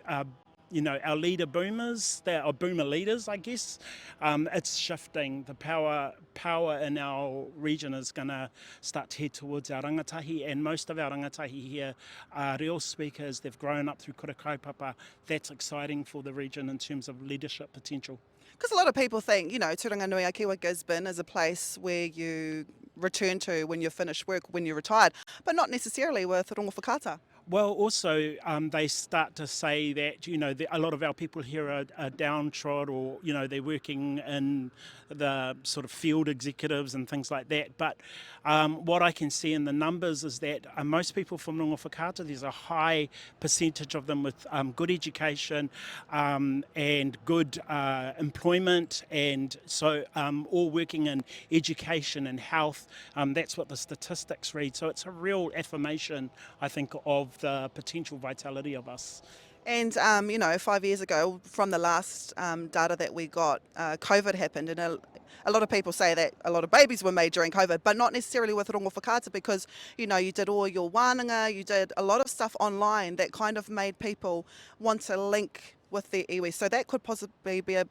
M: Our leader boomers, our boomer leaders, I guess, it's shifting. The power in our region is going to start to head towards our rangatahi, and most of our rangatahi here are reo speakers. They've grown up through kura kaupapa. That's exciting for the region in terms of leadership potential.
L: Because a lot of people think, Tūranganui-a-Kiwa Gisborne is a place where you return to when you're finished work, when you're retired, but not necessarily with Rongo Whakaata.
M: Well, also they start to say that, you know, a lot of our people here are downtrodden, or, you know, they're working in the sort of field executives and things like that. But what I can see in the numbers is that most people from Rongo Whakaata, there's a high percentage of them with good education and good employment, and so all working in education and health. That's what the statistics read. So it's a real affirmation, I think, of the potential vitality of us.
L: And, you know, 5 years ago, from the last data that we got, COVID happened, and a lot of people say that a lot of babies were made during COVID, but not necessarily with Rongo Whakaata, because, you know, you did all your wānanga, you did a lot of stuff online that kind of made people want to link with their iwi. So that could possibly be a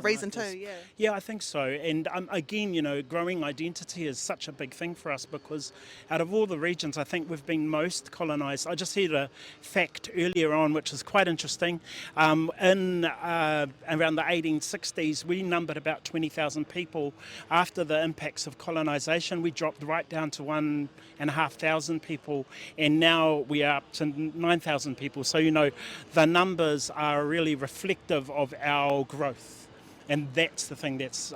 L: reason too, yeah.
M: Yeah, I think so. And again, you know, growing identity is such a big thing for us, because out of all the regions, I think we've been most colonised. I just heard a fact earlier on, which is quite interesting. In around the 1860s, we numbered about 20,000 people. After the impacts of colonisation, we dropped right down to 1,500 people, and now we are up to 9,000 people. So, you know, the numbers are really reflective of our growth, and that's the thing that's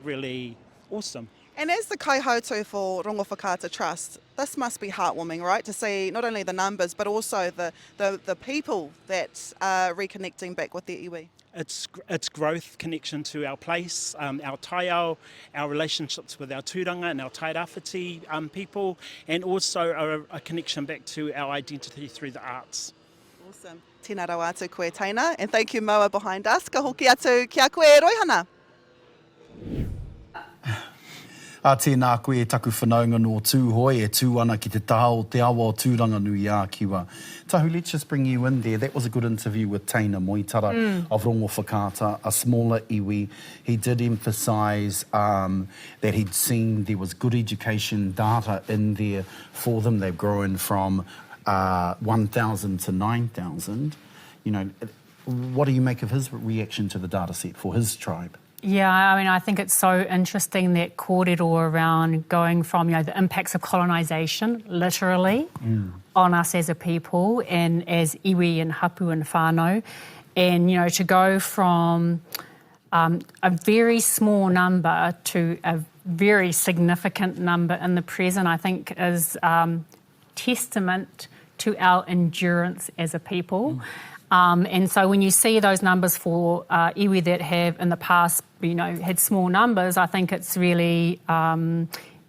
M: really awesome.
L: And as the kaihautu for Rongo Whakaata Trust, this must be heartwarming, right? To see not only the numbers, but also the people that are reconnecting back with their iwi.
M: It's growth, connection to our place, our taiao, our relationships with our tūranga and our tairāwhiti people, and also a connection back to our identity through the arts.
L: Awesome. Tēnā rau atu koe Taina, and thank you Moa behind us. Ka hoki atu kia koe Roihana.
A: Tēnā koe e taku whanaunga no tūhoi e tū ana ki te taha o te awa o tūranga nui a kiwa. Tahu, let's just bring you in there. That was a good interview with Teina Moitara of Rongo Whakaata, a smaller iwi. He did emphasise that he'd seen there was good education data in there for them. They've grown from 1,000 to 9,000. You know, what do you make of his reaction to the data set for his tribe?
D: Yeah, I mean, I think it's so interesting that kōrero around going from, you know, the impacts of colonisation, literally, on us as a people and as iwi and hapu and whānau, and, you know, to go from a very small number to a very significant number in the present, I think is testament to our endurance as a people. And so when you see those numbers for iwi that have in the past, you know, had small numbers, I think it's really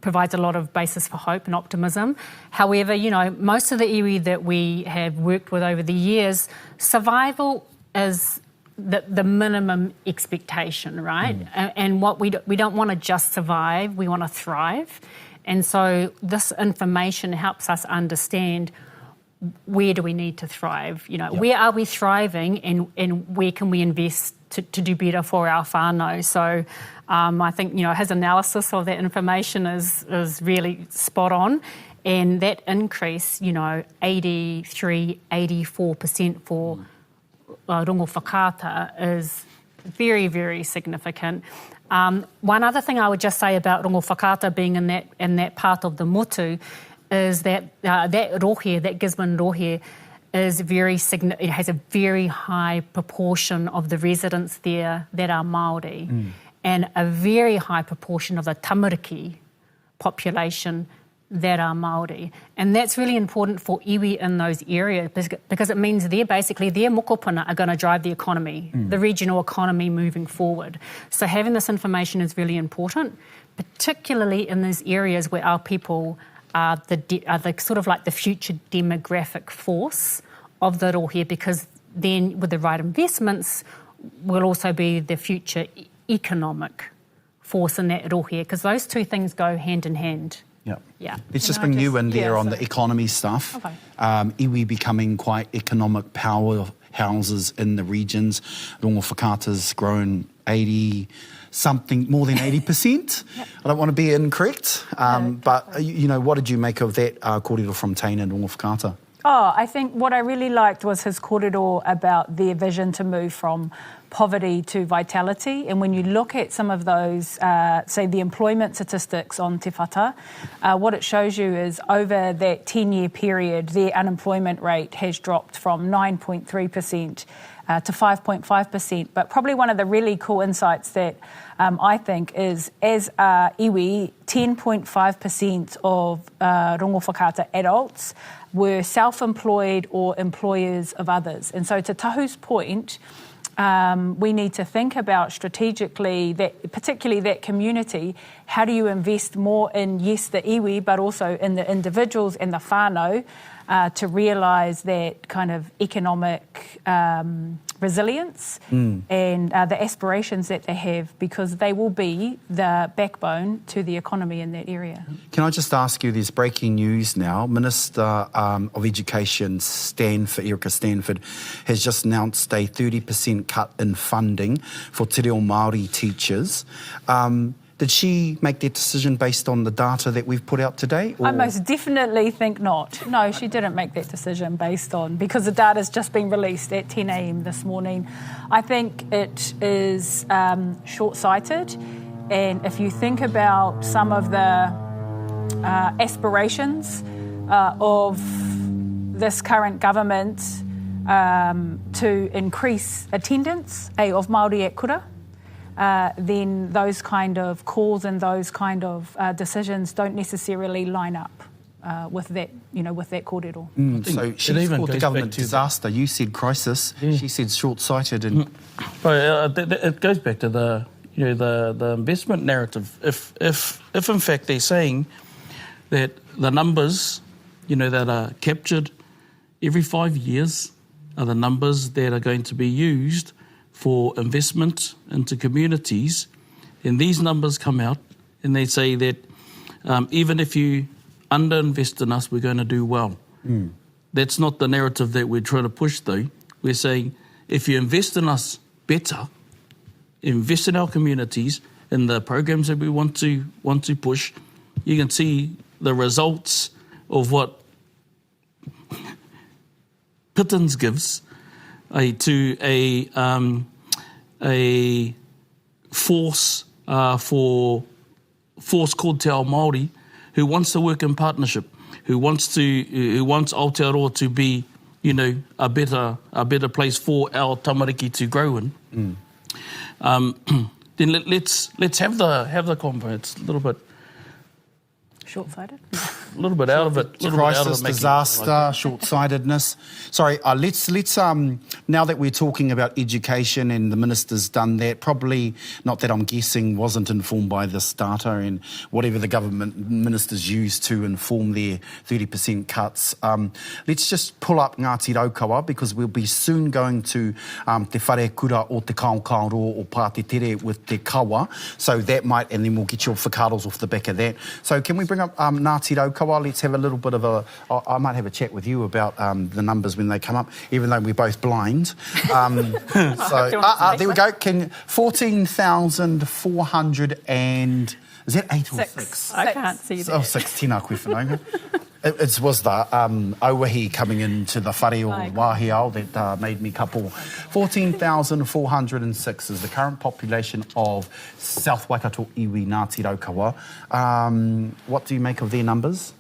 D: provides a lot of basis for hope and optimism. However, you know, most of the iwi that we have worked with over the years, survival is the minimum expectation, right? And what we don't want to just survive, we want to thrive. And so this information helps us understand where do we need to thrive? You know, where are we thriving, and where can we invest to do better for our whānau? So I think, you know, his analysis of that information is really spot on. And that increase, you know, 83, 84% for Rongo Whakaata is very, very significant. One other thing I would just say about Rongo Whakaata being in that part of the motu is that that rohe, that Gisborne rohe, is it has a very high proportion of the residents there that are Māori, and a very high proportion of the tamariki population that are Māori. And that's really important for iwi in those areas, because it means their mokopuna are going to drive the economy, the regional economy moving forward. So having this information is really important, particularly in those areas where our people are the sort of like the future demographic force of the rohe, because then with the right investments will also be the future economic force in that rohe, because those two things go hand in hand. Yeah.
A: Let's just bring you in there on the economy stuff.
D: Okay.
A: Iwi becoming quite economic powerhouses in the regions. Rongo Whakaata's grown 80-something, more than 80%. I don't want to be incorrect, but, you know, what did you make of that kōrero from Teina and Rongo Whakaata?
B: I think what I really liked was his kōrero about their vision to move from poverty to vitality. And when you look at some of those, say, the employment statistics on Te Whata, what it shows you is over that 10-year period, their unemployment rate has dropped from 9.3% to 5.5%. But probably one of the really cool insights that I think is, as iwi, 10.5% of rongo whakaata adults were self-employed or employers of others. And so to Tahu's point, we need to think about strategically, that, particularly that community, how do you invest more in, yes, the iwi, but also in the individuals and the whānau to realise that kind of economic resilience and the aspirations that they have, because they will be the backbone to the economy in that area.
A: Can I just ask you, there's breaking news now. Minister of Education, Erica Stanford, has just announced a 30% cut in funding for Te Reo Māori teachers. Did she make that decision based on the data that we've put out today? Or?
B: I most definitely think not. No, she didn't make that decision based on, because the data's just been released at 10 a.m. this morning. I think it is short-sighted, and if you think about some of the aspirations of this current government to increase attendance of Māori at kura, then those kind of calls and those kind of decisions don't necessarily line up with that, with that kōrero.
A: So she's called the government disaster. You said crisis. Yeah. She said short-sighted. And
C: it goes back to the investment narrative. If in fact they're saying that the numbers, that are captured every 5 years are the numbers that are going to be used for investment into communities, and these numbers come out and they say that even if you underinvest in us, we're going to do well. That's not the narrative that we're trying to push, though. We're saying if you invest in us better, invest in our communities, in the programs that we want to push, you can see the results of what Pittons gives to a force called Te Ao Māori, who wants to work in partnership, who wants Aotearoa to be, a better place for our tamariki to grow in. Then let's have the convo. It's a little bit
B: short-sighted.
C: A little bit out of it.
A: Crisis, disaster, short-sightedness. Sorry, let's now that we're talking about education and the minister's done that, probably, not that I'm guessing, wasn't informed by this data and whatever the government ministers used to inform their 30% cuts. Let's just pull up Ngāti Raukawa, because we'll be soon going to Te Whare Kura o Te Kaukaro or Pātetere with Te Kawa. So that might, and then we'll get your whakaros off the back of that. So can we bring up Ngāti Raukawa? Let's have a little bit of I might have a chat with you about the numbers when they come up, even though we're both blind. There we go. 14,400 and... Is that 8 or 6?
D: I can't see that.
A: 6, tēnā koe whanau. It was the auahi coming into the whare o Wāhiao that made me couple. 14,406 is the current population of South Waikato iwi Ngāti Raukawa. What do you make of their numbers?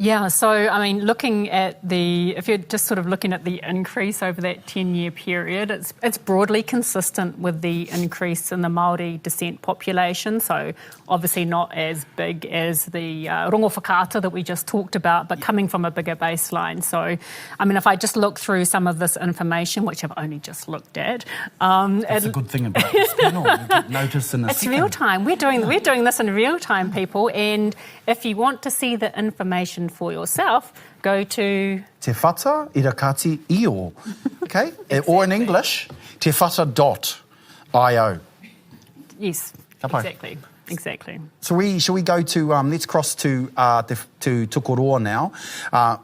D: Yeah, so, looking at if you're just sort of looking at the increase over that 10-year period, it's broadly consistent with the increase in the Māori descent population, so obviously not as big as the rongo whakaata that we just talked about, but coming from a bigger baseline. So, if I just look through some of this information, which I've only just looked at...
A: That's a good thing about this panel. You get notice in a second.
D: It's real time. We're doing this in real time, people, and if you want to see the information for yourself, go to...
A: Te Whata Irakati Io, okay? Or in English, tewhata.io.
D: Yes,
A: Kapai.
D: exactly. Exactly.
A: So shall we go to, let's cross to Tokoroa now,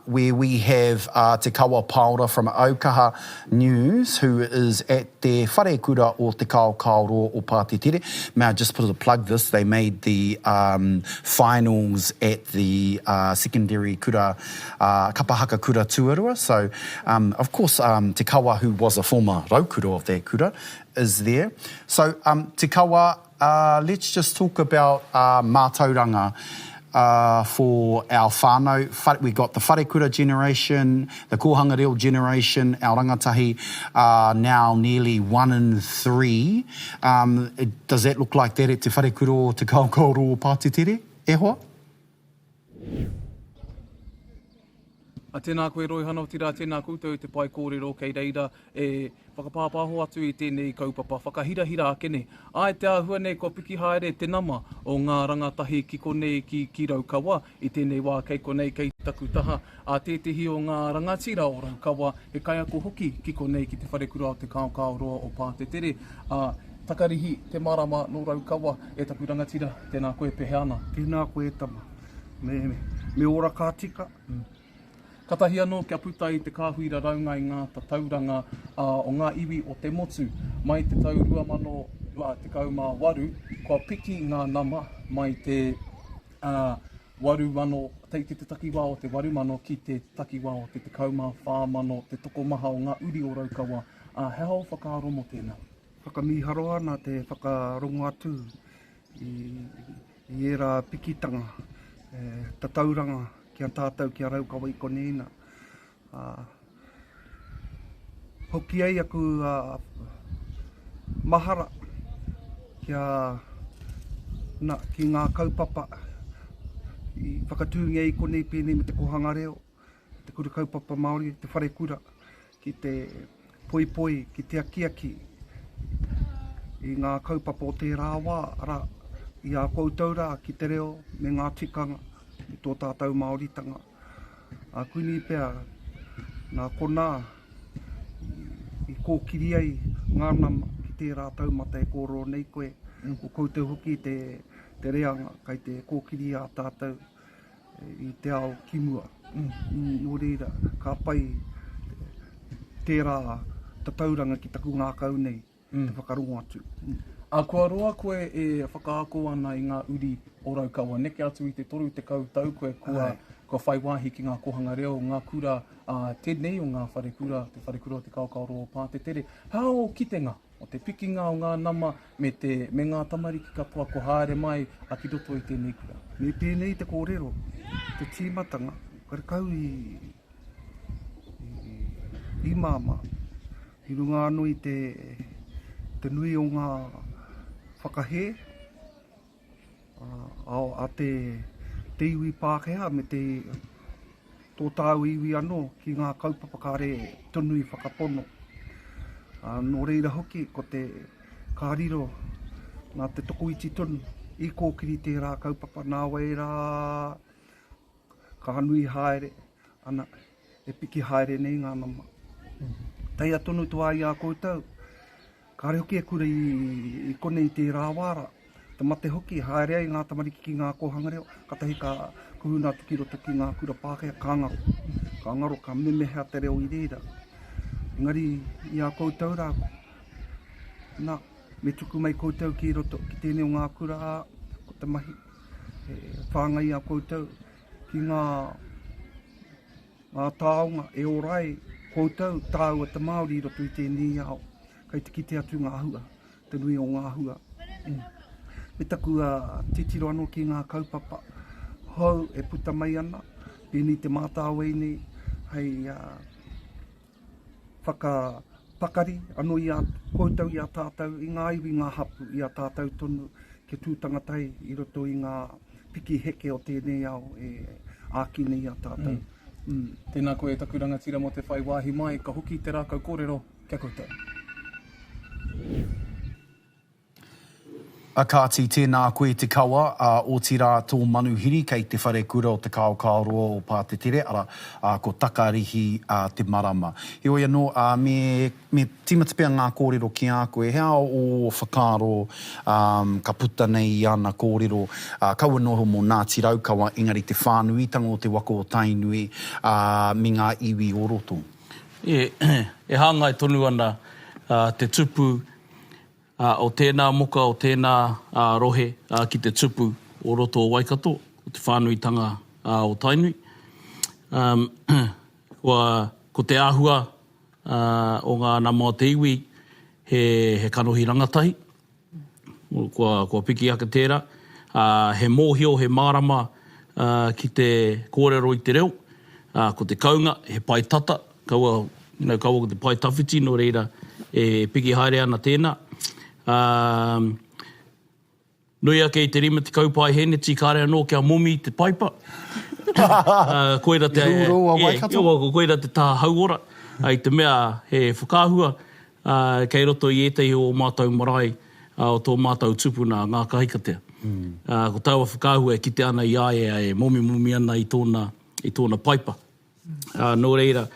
A: where we have Te Kawa Paora from Aukaha News, who is at the whare kura o Te Kao Kaoro o Pātetere. May I just put a plug this, they made the finals at the secondary kura, Kapahaka Kura Tuarua. So, of course, Te Kawa, who was a former raukura of that kura, is there. So, Te Kawa, let's just talk about mātauranga for our whānau. We've got the wharekura generation, the kōhanga reo generation, our rangatahi are now nearly 1 in 3. Does that look like that at te wharekura o te kaukoro o Pātetere? E hoa?
N: A tēnā koe roi hana o tira, tēnā koutou te pai kōrero kei reira e whakapāpāho atu i tēnei kaupapa, whakahirahira akene. Ai te ahua nei kua piki haere te nama o ngā rangatahi ki konei ki Raukawa i tēnei wā kei konei kei takutaha. A tētehi o ngā rangatira o Raukawa e kai ako hoki ki konei ki te wharekura o te kaukauroa o Pātetere. Takarihi te marama no Raukawa e taku rangatira, tēnā koe pehe ana.
O: Tēnā koe tama, me ora kā tika.
N: Katahi anō kia puta i te kāhuira raunga i ngā tatauranga o ngā iwi o te motu. Mai te tau 2018, kua piki ngā nama mai te 8 teiti te takiwā o te 8 mano ki te takiwā o te 14 mano te tokomaha o ngā uri o Raukawa. He hao whakaaromo tēnā?
O: Whakamiharo ana te whakarongo atu i era pikitanga, tatauranga, kia tātou kia Raukawa i konena. Hoki ai aku mahara ki ngā kaupapa i whakatūngia i konei pēnei me te kohanga reo, te kura kaupapa Māori, te wharekura, ki te poipoi, ki te akiaki, i ngā kaupapa o te rāwā, i a koutou rā ki te reo, me ngā tikanga, i tō tātou Māoritanga. Kuni pēr, nā kona, i kōkiri ai ngā nama ki te rātau mata e kōro nei koe, o koutou hoki te reanga, kai te kōkiri a tātou i te ao kimua. Nō reira, ka pai tērā tatauranga ki taku ngā kau nei, te whakarongo atu.
N: Kua roa koe e whakaako ana i ngā uri o Raukawa. Neke atu i te toru te kautau koe kua whai wāhi ki ngā kohanga reo, ngā kura tēnei o ngā wharekura, te wharekura o te kaukaro o Pātetere. Hao kitenga o te pikinga o ngā nama me ngā tamariki katoa ko haere mai a ki roto i tēnei kura.
O: Me pēnei te kōrero, te tīmatanga, karekau i māma, i runga anō i te nui o ngā whakahe, a te iwi Pākehā me tō tāu iwi anō ki ngā kaupapa kāre tonu i whakapono. Nō reira hoki ko te kāriro nā te toko iti tonu i kōkiri tērā kaupapa nā waira ka nui haere ana e piki haere nei ngā nama. Taia tonu tua i a koutou, kāre hoki e kura i konei te rāwara. Te mate hoki, haere ai ngā tamariki ki ngā kohanga reo, katahi ka kuhuna tuki roto ki ngā kura Pākehā, kāngaro. Kāngaro ka memehea te reo i reira. Engari, i a koutou rā, nā, me tuku mai koutou ki roto ki tēnei o ngā kura, ko te mahi, whāngai a koutou, ki ngā tāonga, e orai, koutou, tāu a te Māori roto i tēnei ao. Kai te kite atu ngā hua, te nui o ngā hua. Me taku titiro anō ki ngā kaupapa, hau e puta mai ana, pēnei te mātāwei nei, hei whakapakari anō i a koutou i a tātou, i ngā iwi ngā hapu i a tātou tonu, ke tūtangatai i roto i ngā piki heke o tēnei ao e āki nei a tātou.
N: Tēnā koe taku rangatira mo te whai wāhi mai, ka hoki te rākau kōrero, kia koutou.
A: Akati, tēnā koe te kawa o tira tō manuhiri kei te whare kura o te kaokaoroa o Pātetere, ara ko takarihi te marama. Heoi anō, me timata pia ngā kōrero ki a koe, hea o whakaro ka puta nei i ana kōrero, kaua noho mō Ngāti Raukawa, engari te whānui, tango o te wako o Tainui, me ngā iwi o roto.
C: E hāngai tonu ana te tupu o tēnā moka, o tēnā rohe ki te tupu o roto o Waikato, o te whānuitanga o Tainui. Ko te āhua o ngā nama o te iwi, he kanohi rangatahi. Kua piki aka tērā. He mōhio, he mārama ki te kōrero i te reo. Ko te kaunga, he pai tata. Kaua ko te pai tawhiti, no reira e piki haere ana tēnā. Nui ake i te rima te kaupai hene, tīkare anō kia momi te paipa. Koira te tā hauora. I te mea he whakāhua, kei roto i etahi o mātou marae o tō mātou tupuna ngā kahikatea. Ko taua whakāhua e kite ana i ae momi ana i tōna paipa. Nō reira,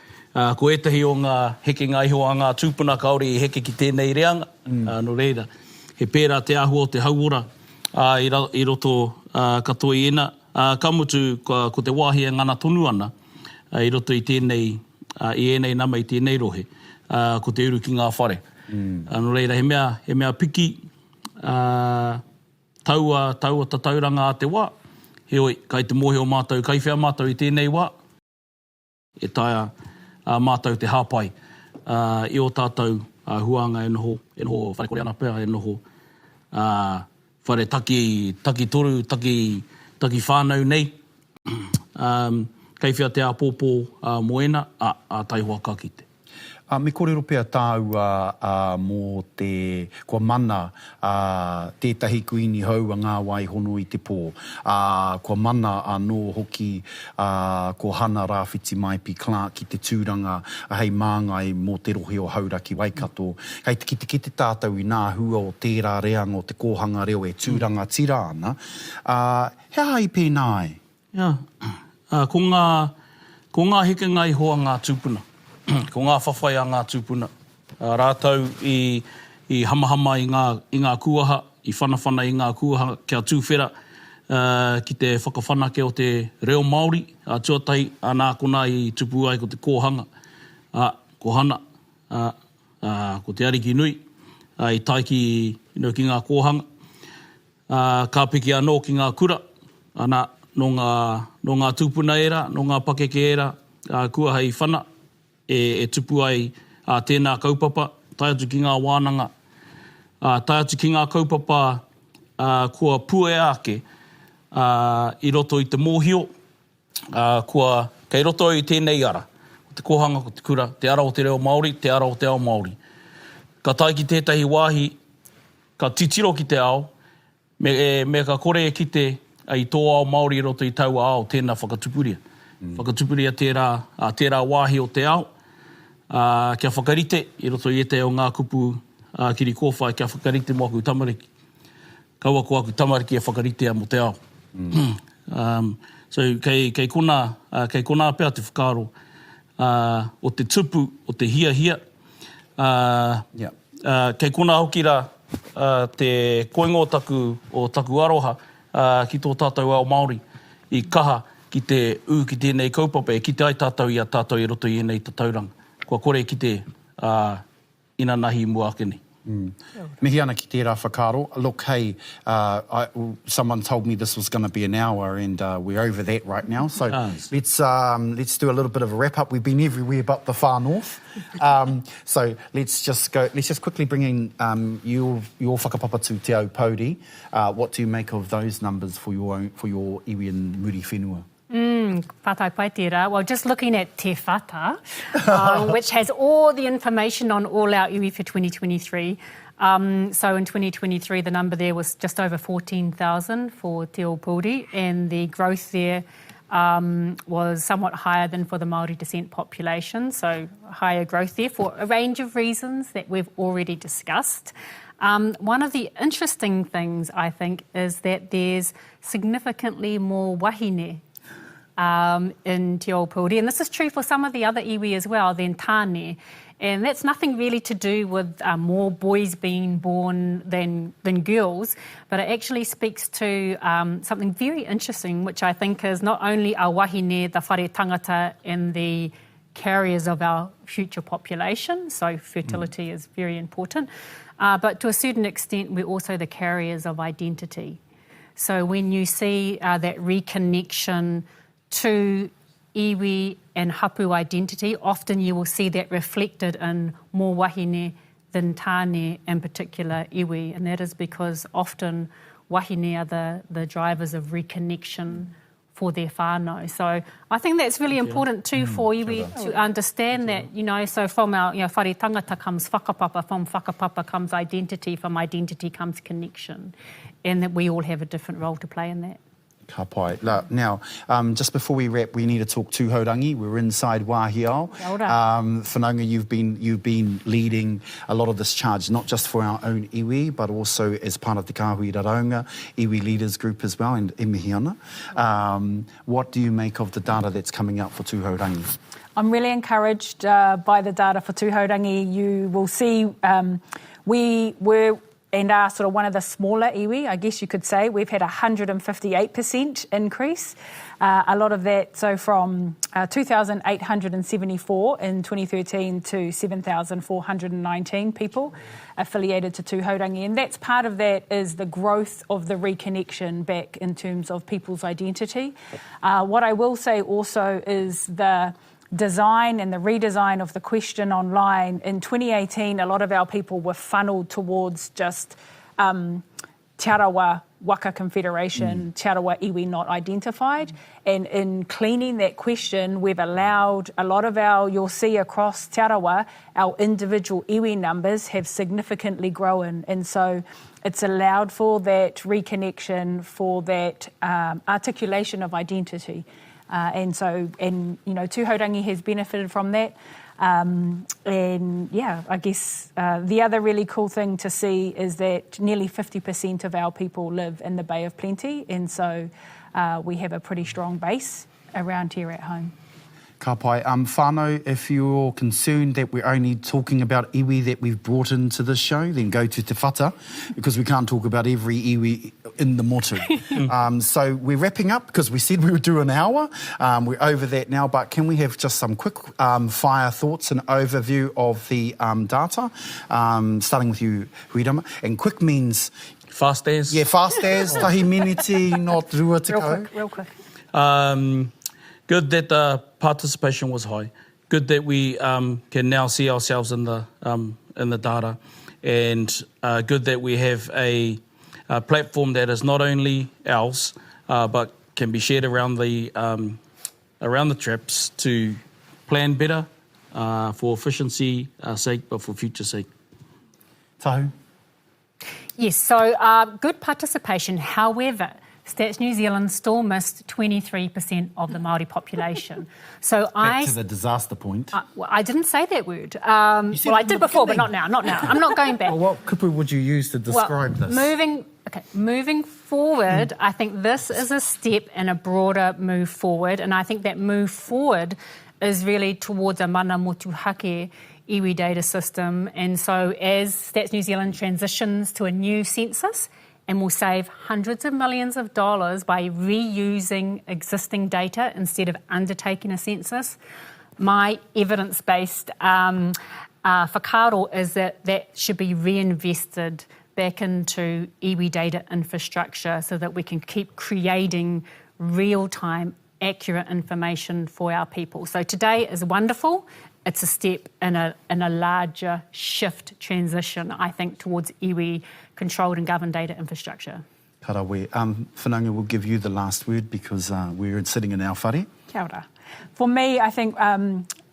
C: ko etahi o ngā heke ngā iho a ngā tūpuna kaore i heke ki tēnei reanga. Nō reira, he pērā te āhua o te hauora i roto katoa i ena. Ka mutu ko te wāhia ngana tonu ana i roto i tēnei, i enei nama i tēnei rohe, ko te uru ki ngā whare. Nō reira, he mea piki taua tauranga a te wā. Heoi, kai te mohe o mātou, kai whea mātou i tēnei wā. E taia mātou te hāpai i o tātou huanga e noho whare kore ana pēr, e noho whare taki toru, taki whānau nei. Kei whia te āpōpō moena, tai hoa ka kite.
A: Me kōrero pēr tāu mō te kua mana tētahi kuini hau a ngā waihono i te pō. Kua mana anō hoki ko hana rāwhiti mai pi Clark ki te tūranga hei māngai mō te rohe o Hauraki Waikato. Kei ki te tātou i ngā hua o tērā reanga o te kōhanga reo e tūranga tira ana. Hea hai pēnāi?
C: Ko ngā heke ngai hoa ngā tūpuna. Ko ngā whawhai a ngā tūpuna. Rātau i hamahama i ngā kuaha, i whanawhana i ngā kuaha kia tūwhera ki te whakawhanake o te reo Māori. Tuatahi, nā kona i tupu ai ko te kōhanga. Ko hana, ko te ariki nui, i taiki ki ngā kōhanga. Ka piki anō ki ngā kura, no ngā tūpuna era, no ngā pakeke era, kuaha i whana. E tupu ai tēnā kaupapa, tai atu ki ngā wānanga, tai atu ki ngā kaupapa kua pue ake i roto i te mōhio, kei roto i tēnei ara, ko te kohanga, ko te kura, te ara o te reo Māori, te ara o te ao Māori. Ka tai ki tētahi wāhi, ka titiro ki te ao, me ka kore e kite i tō ao Māori i roto i taua ao tēnā whakatupuria. Whakatupuria tērā wāhi o te ao, kia whakarite, i roto i ete o ngā kupu kiri kōwhai, kia whakarite mo aku tamariki. Kaua ko aku tamariki e whakarite mo te ao. So, kei kona pēr te whakaro o te tupu, o te hia. Kei kona hokira te koingo o taku aroha ki tō tātou ao Māori i kaha ki te ki tēnei kaupapa e ki te ai tātou i a tātou i roto i enei tauranga. Kua kore ki te ina nahi mua ake nei.
A: Mihi ana ki tērā whakaro. Look, hey, someone told me this was going to be an hour and we're over that right now. So let's do a little bit of a wrap up. We've been everywhere but the far north. So let's just quickly bring in your whakapapa Te Ao Pauri. What do you make of those numbers for your iwi and muri whenua?
D: Whātai pai tērā. Well, just looking at Te Whata, which has all the information on all our iwi for 2023. So in 2023, the number there was just over 14,000 for Te Ao Pauri, and the growth there was somewhat higher than for the Māori descent population, so higher growth there for a range of reasons that we've already discussed. One of the interesting things, I think, is that there's significantly more wahine in Te Aupōuri, and this is true for some of the other iwi as well, than tāne. And that's nothing really to do with more boys being born than girls, but it actually speaks to something very interesting, which I think is not only our wahine, the whare tangata and the carriers of our future population, so fertility is very important, but to a certain extent we're also the carriers of identity. So when you see that reconnection to iwi and hapu identity, often you will see that reflected in more wahine than tāne, in particular iwi, and that is because often wahine are the drivers of reconnection for their whānau. So I think that's really important too for iwi to understand that, so from our whare tangata comes whakapapa, from whakapapa comes identity, from identity comes connection, and that we all have a different role to play in that.
A: Ka pai. Now, just before we wrap, we need to talk tūhaurangi. We're inside Wāhiao. Whanaunga, you've been leading a lot of this charge, not just for our own iwi, but also as part of the Kāhui Raraunga Iwi Leaders Group as well, and Imihiana. What do you make of the data that's coming out for tūhaurangi?
B: I'm really encouraged by the data for tūhaurangi. You will see we were and are sort of one of the smaller iwi, I guess you could say. We've had 158% increase. A lot of that, so from 2,874 in 2013 to 7,419 people affiliated to tūhaurangi. And that's part of that is the growth of the reconnection back in terms of people's identity. What I will say also is the design and the redesign of the question online. In 2018, a lot of our people were funneled towards just Te Arawa Waka Confederation, Te Arawa iwi not identified. And in cleaning that question, we've allowed a lot of you'll see across Te Arawa, our individual iwi numbers have significantly grown. And so it's allowed for that reconnection, for that articulation of identity. Tūhaurangi has benefited from that. I guess the other really cool thing to see is that nearly 50% of our people live in the Bay of Plenty, and so we have a pretty strong base around here at home.
A: Ka pai. Whānau, if you're concerned that we're only talking about iwi that we've brought into this show, then go to Te Whata, because we can't talk about every iwi in the motu. So we're wrapping up because we said we would do an hour. We're over that now, but can we have just some quick fire thoughts and overview of the data, starting with you, Huirama. And quick means...
C: Fast as.
A: Yeah, fast as, tahi miniti, not rua te kau.
B: Real quick.
C: Good that the participation was high. Good that we can now see ourselves in the data, and good that we have a platform that is not only ours, but can be shared around the trips to plan better for efficiency sake, but for future sake.
A: Tahu?
D: Yes, so good participation. However, Stats New Zealand still missed 23% of the Māori population. So
A: Back to the disaster point.
D: I didn't say that word. I did before, but not now. I'm not going back.
A: Well, what kupu would you use to describe this?
D: Moving forward, I think this is a step in a broader move forward, and I think that move forward is really towards a mana motuhake iwi data system. And so as Stats New Zealand transitions to a new census, and will save hundreds of millions of dollars by reusing existing data instead of undertaking a census. My evidence-based whakaaro is that should be reinvested back into iwi data infrastructure so that we can keep creating real-time, accurate information for our people. So today is wonderful. It's a step in a larger shift transition, I think, towards iwi controlled and governed data infrastructure.
A: Karawe. Whanaunga, will give you the last word because we're sitting in our whare.
B: Kia ora. For me, I think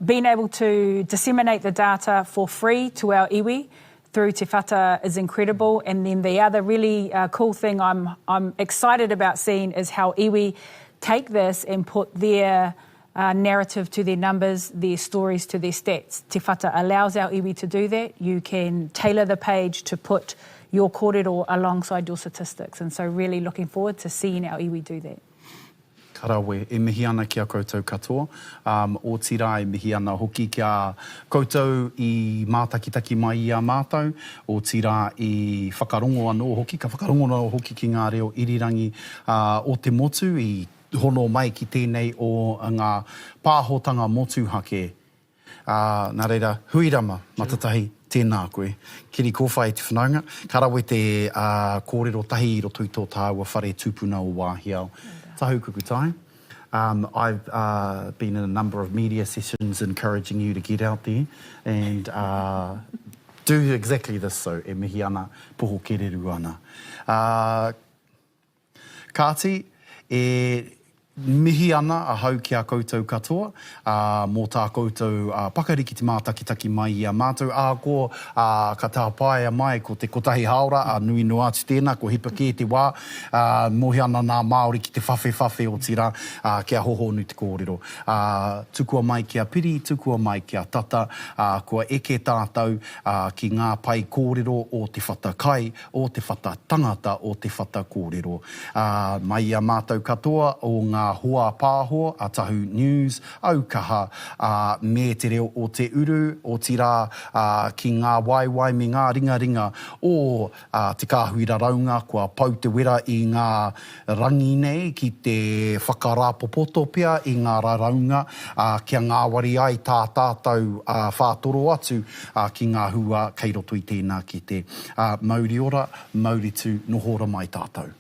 B: being able to disseminate the data for free to our iwi through Te Whata is incredible. And then the other really cool thing I'm excited about seeing is how iwi take this and put their narrative to their numbers, their stories to their stats. Te Whata allows our iwi to do that. You can tailor the page to put your kōrero alongside your statistics. And so really looking forward to seeing our iwi do that.
A: Karawe, e mihi ana ki a koutou katoa. O tira e mihi ana hoki ki a koutou I mātakitaki mai I a mātou. O tira I whakarongo anō hoki, ka whakarongo anō hoki ki ngā reo irirangi o te motu I hono mai ki tēnei o ngā pāhotanga motu hake. Nā reira, huirama, matatahi, tēnā koe. Kiri kōwhai te whanaunga. Karawe te kōrero tahi I roto I tō tāua whare tūpuna o Wāhiao. Tahu kukutai. I've been in a number of media sessions encouraging you to get out there and do exactly this, so e mihi ana poho kereru ana. Kāti, e mihi ana a hau ki a koutou katoa, mō tā koutou pakariki te mātakitaki mai I a mātou, ko ka tāpaia mai ko te kotahi haora, nui no atu tēnā, ko hipa kē te wā, mohi ana nā Māori ki te whawhi o tira, kia hoho nu te kōrero. Tukua mai ki a piri, tukua mai ki a tata, kua eke tātou ki ngā pai kōrero o te whatakai, o te whatatangata, o te whatakōrero. Mai a mātou katoa o ngā hoa pāhoa, a Tahu News, aukaha, me te reo o te uru, o tira ki ngā waiwai me ngā ringa o te kāhuira raunga, kua pau te wera I ngā rangi nei, ki te whakarāpopoto pia I ngā raunga, kia ngā wari ai tā tātou whātoro atu ki ngā hua kei roto I tēnā ki te Māori ora, Māori tū, nohora mai tātou.